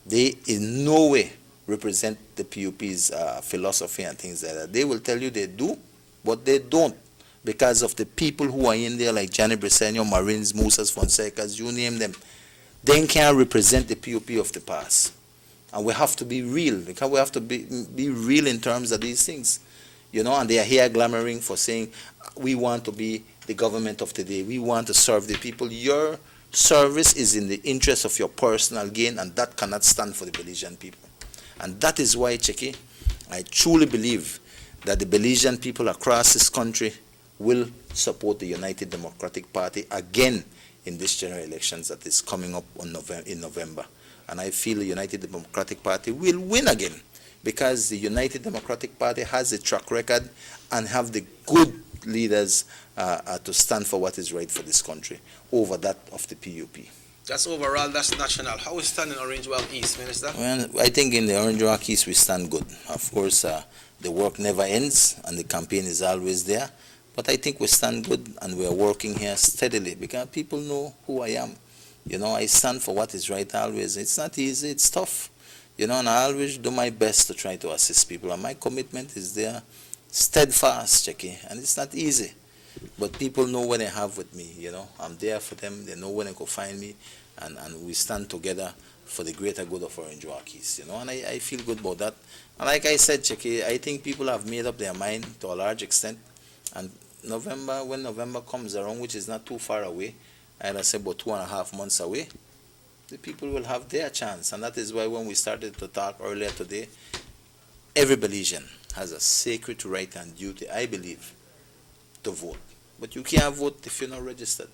They in no way represent the PUP's philosophy and things like that. They will tell you they do, but they don't, because of the people who are in there like Gianni Briceño, Marines, Musas, Fonsecas, you name them. They can't represent the PUP of the past. And we have to be real, because we have to be real in terms of these things. You know, and they are here clamoring for saying, we want to be the government of today. We want to serve the people. Your service is in the interest of your personal gain, and that cannot stand for the Belizean people. And that is why, Cheki, I truly believe that the Belizean people across this country will support the United Democratic Party again in this general elections that is coming up in November. And I feel the United Democratic Party will win again, because the United Democratic Party has a track record and have the good leaders to stand for what is right for this country over that of the PUP. That's overall, that's national. How is standing Orange Walk East, Minister? Well, I think in the Orange Walk East we stand good. Of course, the work never ends and the campaign is always there. But I think we stand good and we are working here steadily because people know who I am. You know, I stand for what is right always. It's not easy, it's tough. You know, and I always do my best to try to assist people. And my commitment is there, steadfast, Cheki. And it's not easy. But people know what they have with me, you know. I'm there for them. They know when they go find me. And we stand together for the greater good of Orange Walk East, you know. And I feel good about that. And like I said, Cheki, I think people have made up their mind to a large extent. And November, when November comes around, which is not too far away, I'd say about 2.5 months away, the people will have their chance. And that is why when we started to talk earlier today, every Belizean has a sacred right and duty, I believe, to vote. But you can't vote if you're not registered.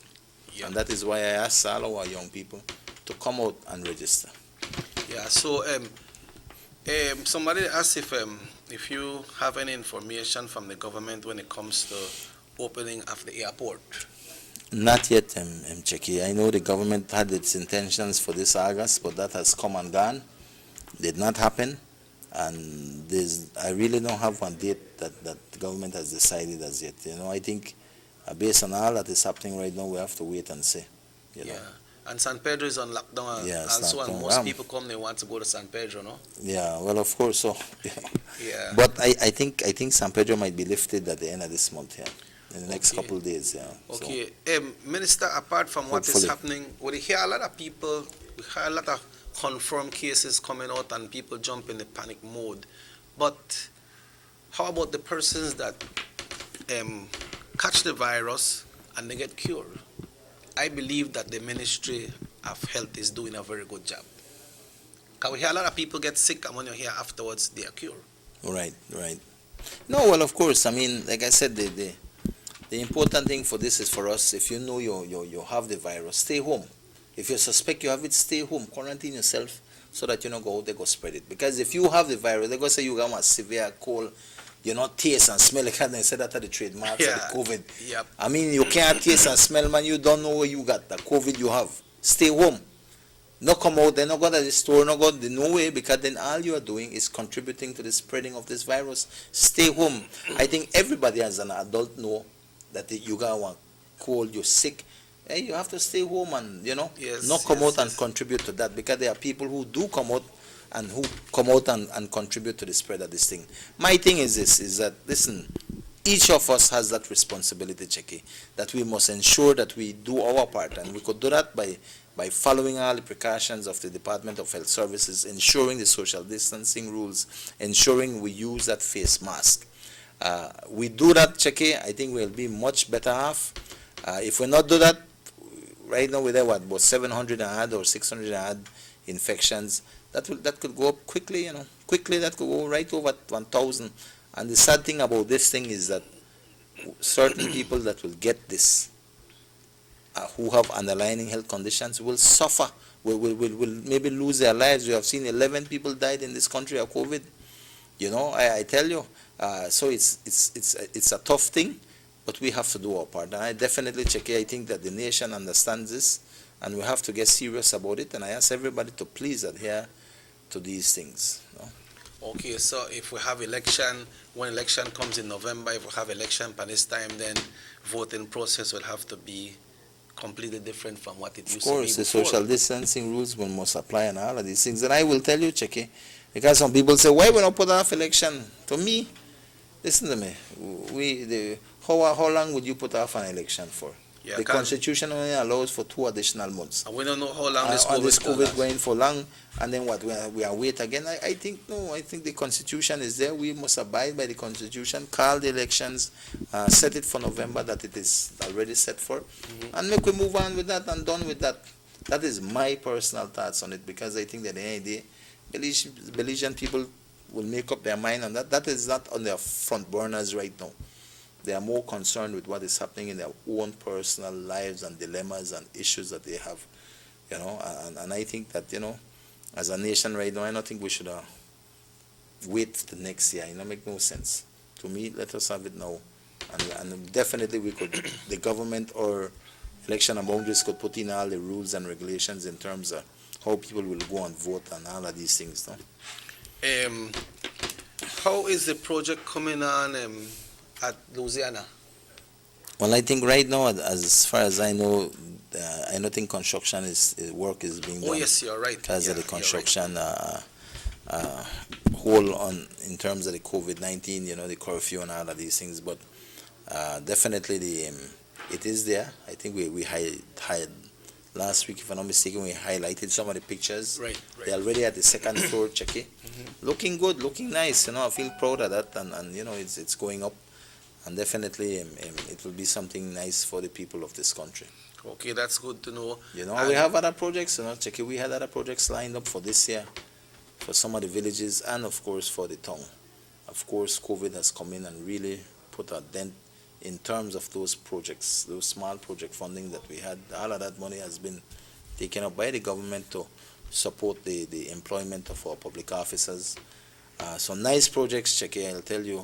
Yeah. And that is why I ask all our young people to come out and register. Yeah, so somebody asked if you have any information from the government when it comes to opening of the airport. Not yet, Cheki. I know the government had its intentions for this August, but that has come and gone. Did not happen. And I really don't have one date that the government has decided as yet. I think based on all that is happening right now, we have to wait and see. Yeah. And San Pedro is on lockdown Yeah, it's also, and lockdown. most people come, they want to go to San Pedro, no? Yeah, well, of course. So, Yeah. but I think San Pedro might be lifted at the end of this month. Yeah, in the next Okay. couple of days. Yeah. So, Okay. Minister, apart from what is Hopefully. happening, we hear a lot of people, we hear a lot of confirmed cases coming out and people jump in the panic mode. But how about the persons that catch the virus and they get cured? I believe that the Ministry of Health is doing a very good job. Because we hear a lot of people get sick, and when you hear afterwards, they are cured. right. No, well, of course. I mean, like I said, the important thing for this is for us. If you know you have the virus, stay home. If you suspect you have it, stay home. Quarantine yourself so that you don't go out there go spread it. Because if you have the virus, they're going to say you got a severe cold. You not taste and smell like that. They said that are the trademarks of the COVID. Yep. I mean, you can't taste and smell, man. You don't know where you got the COVID you have. Stay home. Not come out there, not go to the store, not go no way, because then all you are doing is contributing to the spreading of this virus. Stay home. I think everybody as an adult know that you got one cold, you're sick. Hey, you have to stay home and, Yes, not come yes, out and yes. contribute to that, because there are people who do come out and contribute to the spread of this thing. My thing is this, is that, listen, each of us has that responsibility, Checky, that we must ensure that we do our part, and we could do that by following all the precautions of the Department of Health Services, ensuring the social distancing rules, ensuring we use that face mask. We do that, Checky, I think we'll be much better off. If we not do that, right now we're there, about 700 and odd or 600 and odd infections. That could go up quickly, quickly that could go right over 1,000. And the sad thing about this thing is that certain people that will get this, who have underlying health conditions, will suffer, will maybe lose their lives. We have seen 11 people died in this country of COVID. I tell you, so it's a tough thing, but we have to do our part. And I definitely, Checky, I think that the nation understands this, and we have to get serious about it. And I ask everybody to please adhere to these things. Okay, so if we have election, when election comes in November, if we have election by this time, then voting process will have to be completely different from what it used to be Of course, the before. social distancing rules must apply and all of these things. And I will tell you, Checky, because some people say, why we not put off election? To me, listen to me. How long would you put off an election for? Yeah, The Constitution only allows for 2 additional months. and we don't know how long this And this COVID will COVID last. going for long, and then what? We are wait again. I think no. I think the Constitution is there. We must abide by the Constitution. Call the elections, set it for November that it is already set for, and make we move on with that and done with that. That is my personal thoughts on it, because I think that the end of the day, Belizean people will make up their mind on that. That is not on their front burners right now. They are more concerned with what is happening in their own personal lives and dilemmas and issues that they have, and I think that, as a nation right now, I don't think we should wait for the next year. Make no sense. To me, let us have it now. And definitely we could, the government or election and boundaries could put in all the rules and regulations in terms of how people will go and vote and all of these things. No? How is the project coming on at Louisiana? Well, I think right now, as far as I know, I don't think construction work is being done. Oh, yes, you're right. Because of the Yeah, construction hold on in terms of the COVID-19, the curfew and all of these things. But definitely it is there. I think we had last week, if I'm not mistaken, we highlighted some of the pictures. Right. They're already at the second floor, Checky. Looking good, looking nice. I feel proud of that, and it's going up. And definitely it will be something nice for the people of this country. Okay, that's good to know. We have other projects, Checky. We had other projects lined up for this year, for some of the villages, and of course for the town. Of course, COVID has come in and really put a dent in terms of those projects, those small project funding that we had. All of that money has been taken up by the government to support the employment of our public officers. So nice projects, Checky, I'll tell you,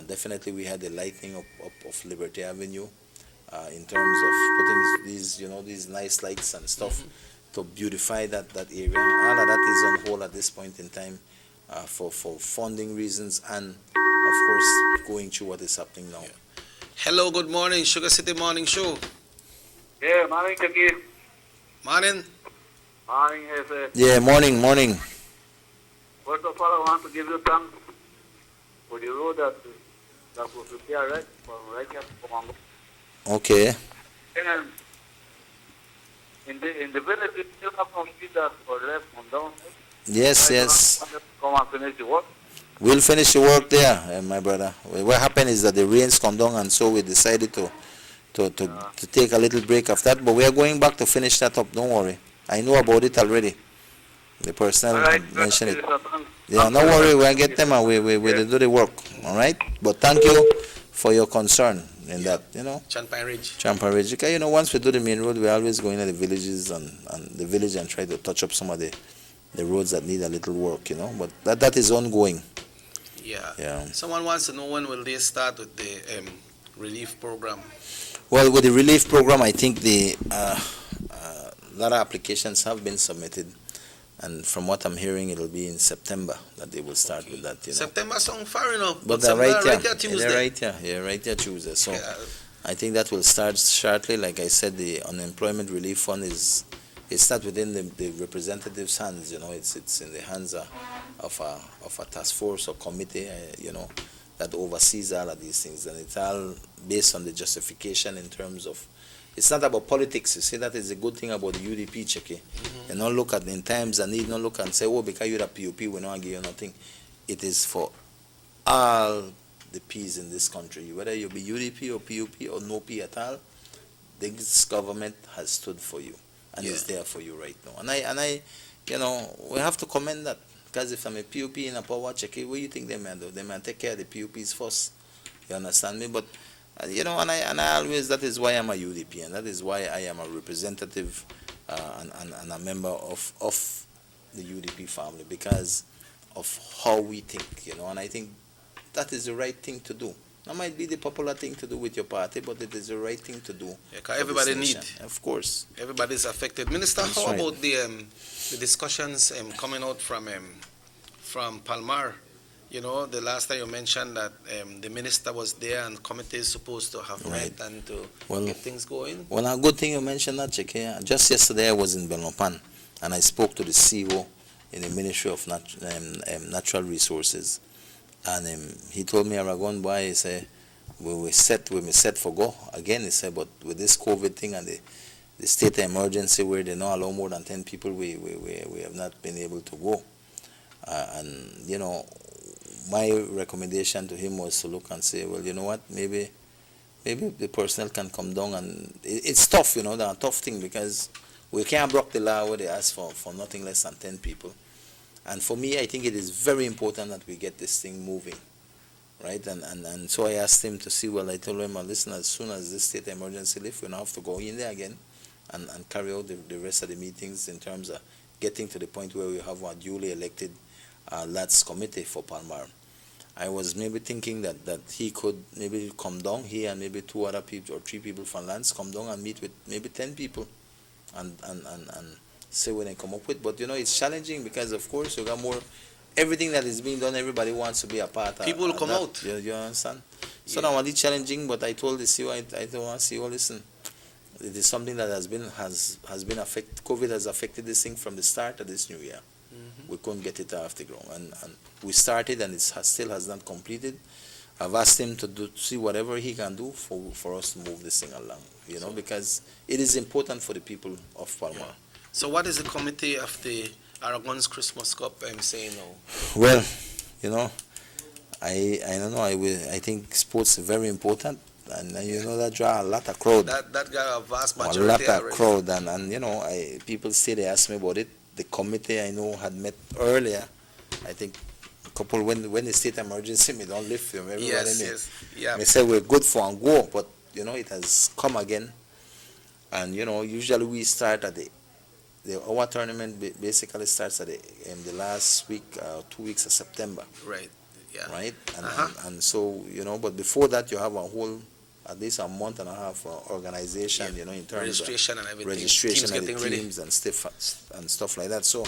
definitely we had the lightening of Liberty Avenue in terms of putting these nice lights and stuff to beautify that area. All of that is on hold at this point in time. for funding reasons, and of course going through what is happening now. Hello, good morning, Sugar City Morning Show. Yeah, morning, Jackie. Morning. Morning, Jose. Yeah, morning. First of all, I want to give you thanks for the road that was repaired, right? From right here to Comango. Okay. And in the village, you still have some street that were left on down. Yes. Come and finish the work. We'll finish the work there, my brother. What happened is that the rains come down, and so we decided to take a little break of that. But we are going back to finish that up. Don't worry. I know about it already. The personnel All right, mentioned it. thanks. Yeah, no worry. We'll get them and we do the work. All right. But thank you for your concern in that. Champagne Ridge. Champa Ridge. Okay, once we do the main road, we're always going to the villages and the village and try to touch up some of the roads that need a little work. But that is ongoing. Yeah. Someone wants to know when will they start with the relief program. Well, with the relief program, I think the lot of applications have been submitted, and from what I'm hearing, it'll be in September that they will start with that. September sound far enough. But they're right there. Tuesday. They're right there. Yeah, right there Tuesday. So I think that will start shortly. Like I said, the unemployment relief fund it's not within the representatives' hands. It's in the hands of a task force or committee. That oversees all of these things, and it's all based on the justification in terms of. It's not about politics. You see, that is a good thing about the UDP, Checky. And not look at in times and need not look and say, because you're a PUP, we're not give you nothing. It is for all the P's in this country, whether you be UDP or PUP or no P at all. This government has stood for you and is there for you right now. And I, we have to commend that, because if I'm a PUP in a power, Checky, what do you think they may do? They may take care of the PUPs first. You understand me? But and I always, that is why I'm a UDP, and that is why I am a representative and a member of the UDP family, because of how we think, and I think that is the right thing to do. That might be the popular thing to do with your party, but it is the right thing to do. Yeah, because everybody needs. Of course. Everybody's affected. Minister, That's how right. about the discussions coming out from Palmar? The last time you mentioned that the minister was there and committee is supposed to have met and to get things going. Well, a good thing you mentioned that, Checky. Just yesterday I was in Belmopan, and I spoke to the CEO in the Ministry of Natural Resources, and he told me, Aragon, boy, he said, we set for go again. He said, but with this COVID thing and the state of emergency where they don't allow more than 10 people, we have not been able to go. My recommendation to him was to look and say, well, you know what, maybe the personnel can come down, and it's tough, that's a tough thing, because we can't break the law where they ask for nothing less than 10 people. And for me, I think it is very important that we get this thing moving, right? And so I asked him to see, well, I told him, listen, as soon as this state emergency lifts, we'll have to go in there again and carry out the rest of the meetings in terms of getting to the point where we have a duly elected LATS committee for Palmar. I was maybe thinking that he could maybe come down, he and maybe 2 other people or 3 people from LATS come down and meet with maybe 10 people and see what they come up with. But it's challenging, because of course you got more, everything that is being done, everybody wants to be a part of. People will come that. out. You understand? So now it's challenging, but I told the CEO, I don't want to CEO, listen, it is something that has been affected. COVID has affected this thing from the start of this new year. We couldn't get it off the ground, and we started, and it still has not completed. I've asked him to see whatever he can do for us to move this thing along, because it is important for the people of Palmar. Yeah. So what is the committee of the Aragon's Christmas Cup saying now? Well, I don't know. I think sports is very important, and that draw a lot of crowd. That got a vast majority. A lot of already. crowd, and people say they ask me about it. The committee I know had met earlier. I think a couple when the state emergency me don't lift them. Everybody Yes. Yeah. They say we're good for and go, but it has come again. And usually we start at our tournament basically starts at the last week, 2 weeks of September. Right. Yeah. Right. And so but before that you have a whole, at least a month and a half organization, in terms registration of and everything. registration Teams of the getting ready. teams and stuff like that. So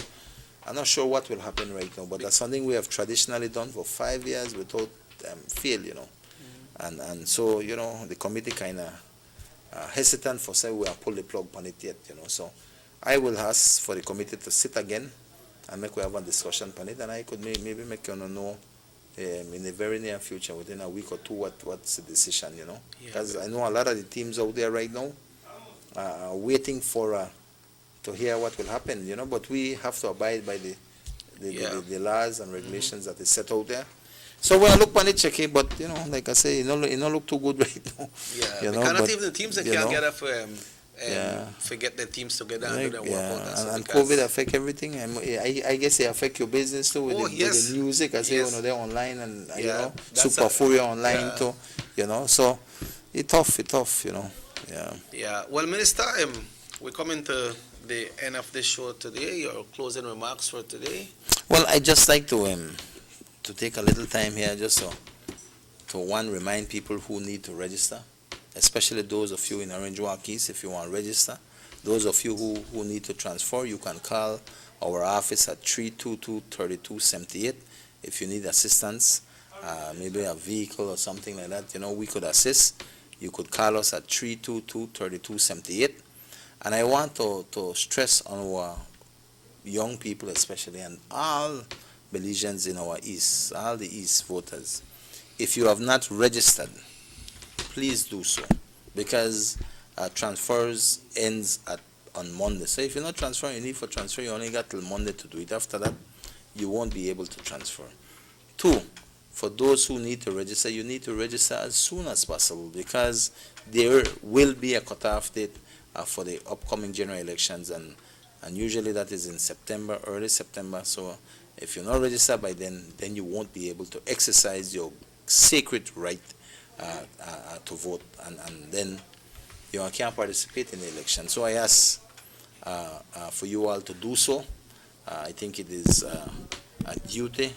I'm not sure what will happen right now, but that's something we have traditionally done for 5 years without fail, you know. And so, you know, the committee kind of hesitant for say we have pulled the plug on it yet, you know. So I will ask for the committee to sit again and make we have a discussion on it, and I could maybe make you know in the very near future, within a week or two, what's the decision, you know. Because I know a lot of the teams out there right now are waiting for to hear what will happen, you know, but we have to abide by the laws and regulations that is set out there. So we'll look on it, Checky, but you know, like I say, it don't look too good right now. Yeah, you know, because not but, even the teams that you can't know, get up, forget their teams together and do their work out. and COVID affect everything. I guess it affect your business too with, with the music. I say, you know, they're online and you know, Super Furia online too. You know, so it's tough. You know. Yeah. Yeah. Well, Minister, we're coming to the end of this show today. Your closing remarks for today. Well, I just like to take a little time here just to remind people who need to register, especially those of you in Orange Walk East. If you want to register, those of you who need to transfer, you can call our office at 322-3278 if you need assistance, maybe a vehicle or something like that, you know, we could assist. You could call us at 322-3278. And I want to stress on our young people especially, and all Belizeans in our East, all the East voters. If you have not registered, please do so, because transfers ends on Monday. So if you're not transferring, you need for transfer, you only got till Monday to do it. After that, you won't be able to transfer. 2, for those who need to register, you need to register as soon as possible, because there will be a cutoff date for the upcoming general elections, and usually that is in September, early September. So if you're not registered by then you won't be able to exercise your sacred right to vote, and then you can't participate in the election. So I ask for you all to do so. I think it is a duty,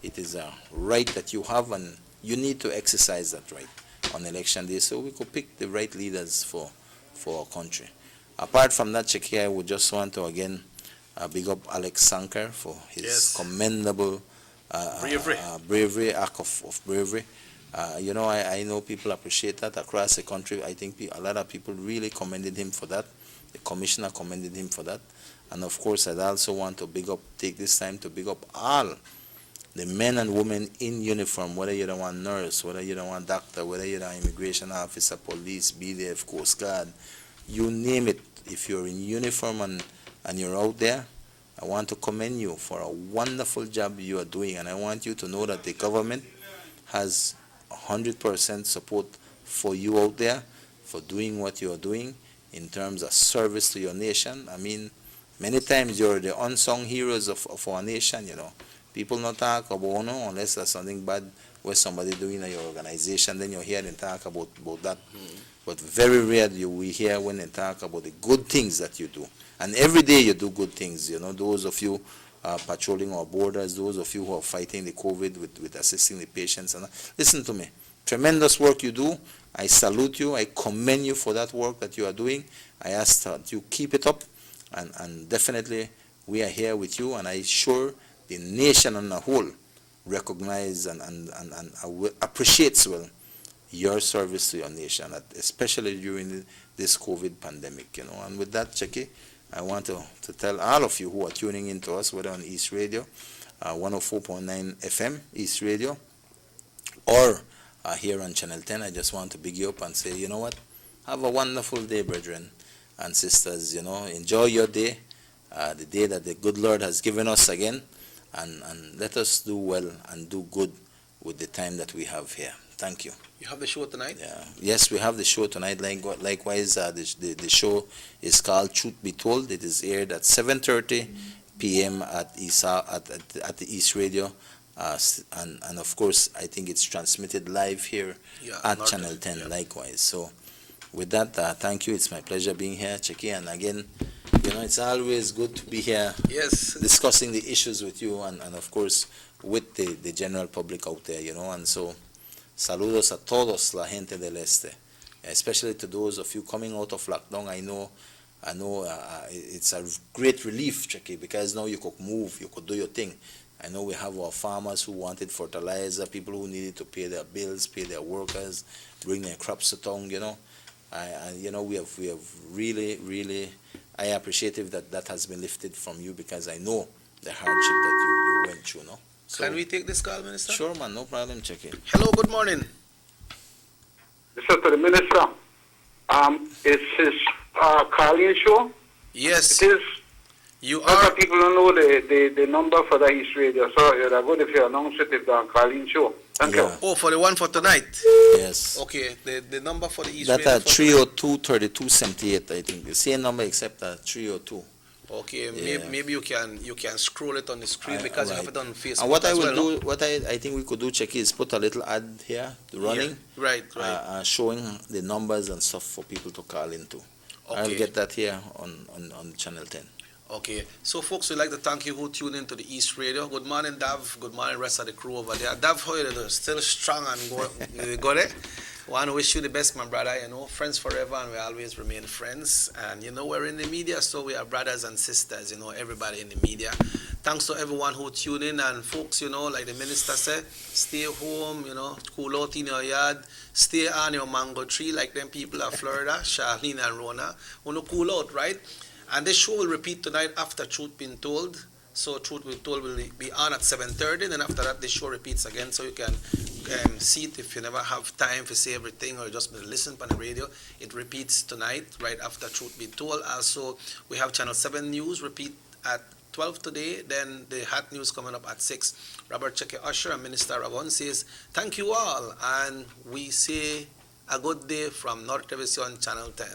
it is a right that you have, and you need to exercise that right on election day, so we could pick the right leaders for our country. Apart from that, Checky, I would just want to again big up Alex Sankar for his commendable bravery, act of bravery. You know, I know people appreciate that across the country. I think a lot of people really commended him for that. The commissioner commended him for that. And of course, I'd also want to take this time to big up all the men and women in uniform, whether you're one nurse, whether you're one doctor, whether you're an immigration officer, police, BDF, Coast Guard, you name it. If you're in uniform and you're out there, I want to commend you for a wonderful job you are doing. And I want you to know that the government has 100% support for you out there for doing what you are doing in terms of service to your nation. I mean, many times you're the unsung heroes of our nation, you know. People not talk about no unless there's something bad with somebody doing in your organization, then you hear them talk about that. But very rarely we hear when they talk about the good things that you do. And every day you do good things, you know. Those of you patrolling our borders, those of you who are fighting the COVID with assisting the patients. And listen to me, tremendous work you do. I salute you. I commend you for that work that you are doing. I ask that you keep it up, and definitely we are here with you, and I sure the nation on the whole recognize and appreciates well your service to your nation, especially during this COVID pandemic, you know. And with that, Checky, I want to tell all of you who are tuning in to us, whether on East Radio, 104.9 FM, East Radio, or here on Channel 10, I just want to big you up and say, you know what, have a wonderful day, brethren and sisters, you know. Enjoy your day, the day that the good Lord has given us again, and let us do well and do good with the time that we have here. Thank you. You have the show tonight? Yeah. Yes, we have the show tonight. Likewise, the show is called Truth Be Told. It is aired at 7:30 p.m. at the East Radio. And of course, I think it's transmitted live here at Channel 10, likewise. So with that, thank you. It's my pleasure being here, Checky. And again, you know, it's always good to be here discussing the issues with you and of course, with the general public out there, you know. And so, saludos a todos la gente del este, especially to those of you coming out of lockdown. I know I know it's a great relief, Checky, because now you could move, you could do your thing. I know we have our farmers who wanted fertilizer, people who needed to pay their bills, pay their workers, bring their crops to town. We have really. I appreciative that has been lifted from you, because I know the hardship that you went through. No. So, Can we take this call, Minister? Sure, man, no problem, Checky. Hello, good morning. This is to the minister. Is his Carlin show? Yes, It is. you Other are. people don't know the number for the East Radio, so it would good if you announce it if the Carlin show. Thank you. Oh, for the one for tonight. Yes. Okay, the number for the East That Radio at for tonight. 302-3278, I think. The same number except 302. Okay, Yeah. maybe you can scroll it on the screen because you have it on Facebook. And what I as will well, no? do, what I think we could do, Checky, is put a little ad here, running, Yeah, right. showing the numbers and stuff for people to call into. I'll Okay. get that here on Channel 10. Okay, so folks, we'd like to thank you who tuned into the East Radio. Good morning, Dav. Good morning, rest of the crew over there. Dav, how are you doing? Still strong and got it? Want to wish you the best, my brother. Friends forever, and we always remain friends. And we're in the media, so we are brothers and sisters. Everybody in the media. Thanks to everyone who tuned in, and folks, like the minister said, stay home. Cool out in your yard. Stay on your mango tree, like them people of Florida, Charlene and Rona. Cool out, right? And this show will repeat tonight after Truth Being Told. So Truth Being Told will be on at 7:30. Then after that, this show repeats again. So you can see it if you never have time to say everything or just listen on the radio. It repeats tonight, right after Truth Being Told. Also, we have Channel 7 News repeat at 12 today. Then the hot news coming up at 6. Robert Checky Usher and Minister Rabon says, thank you all. And we say a good day from North Television Channel 10.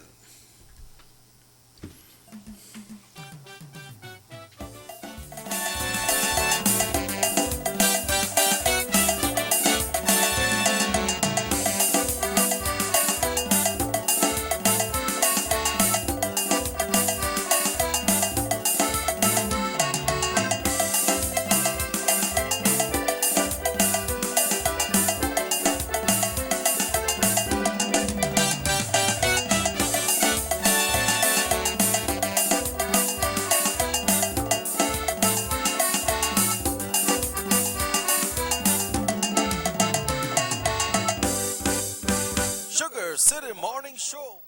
Sugar City Morning Show.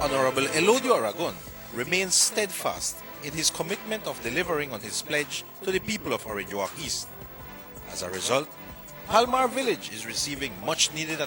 Honorable Elodio Aragon remains steadfast in his commitment of delivering on his pledge to the people of Orange Walk East. As a result, Palmar Village is receiving much needed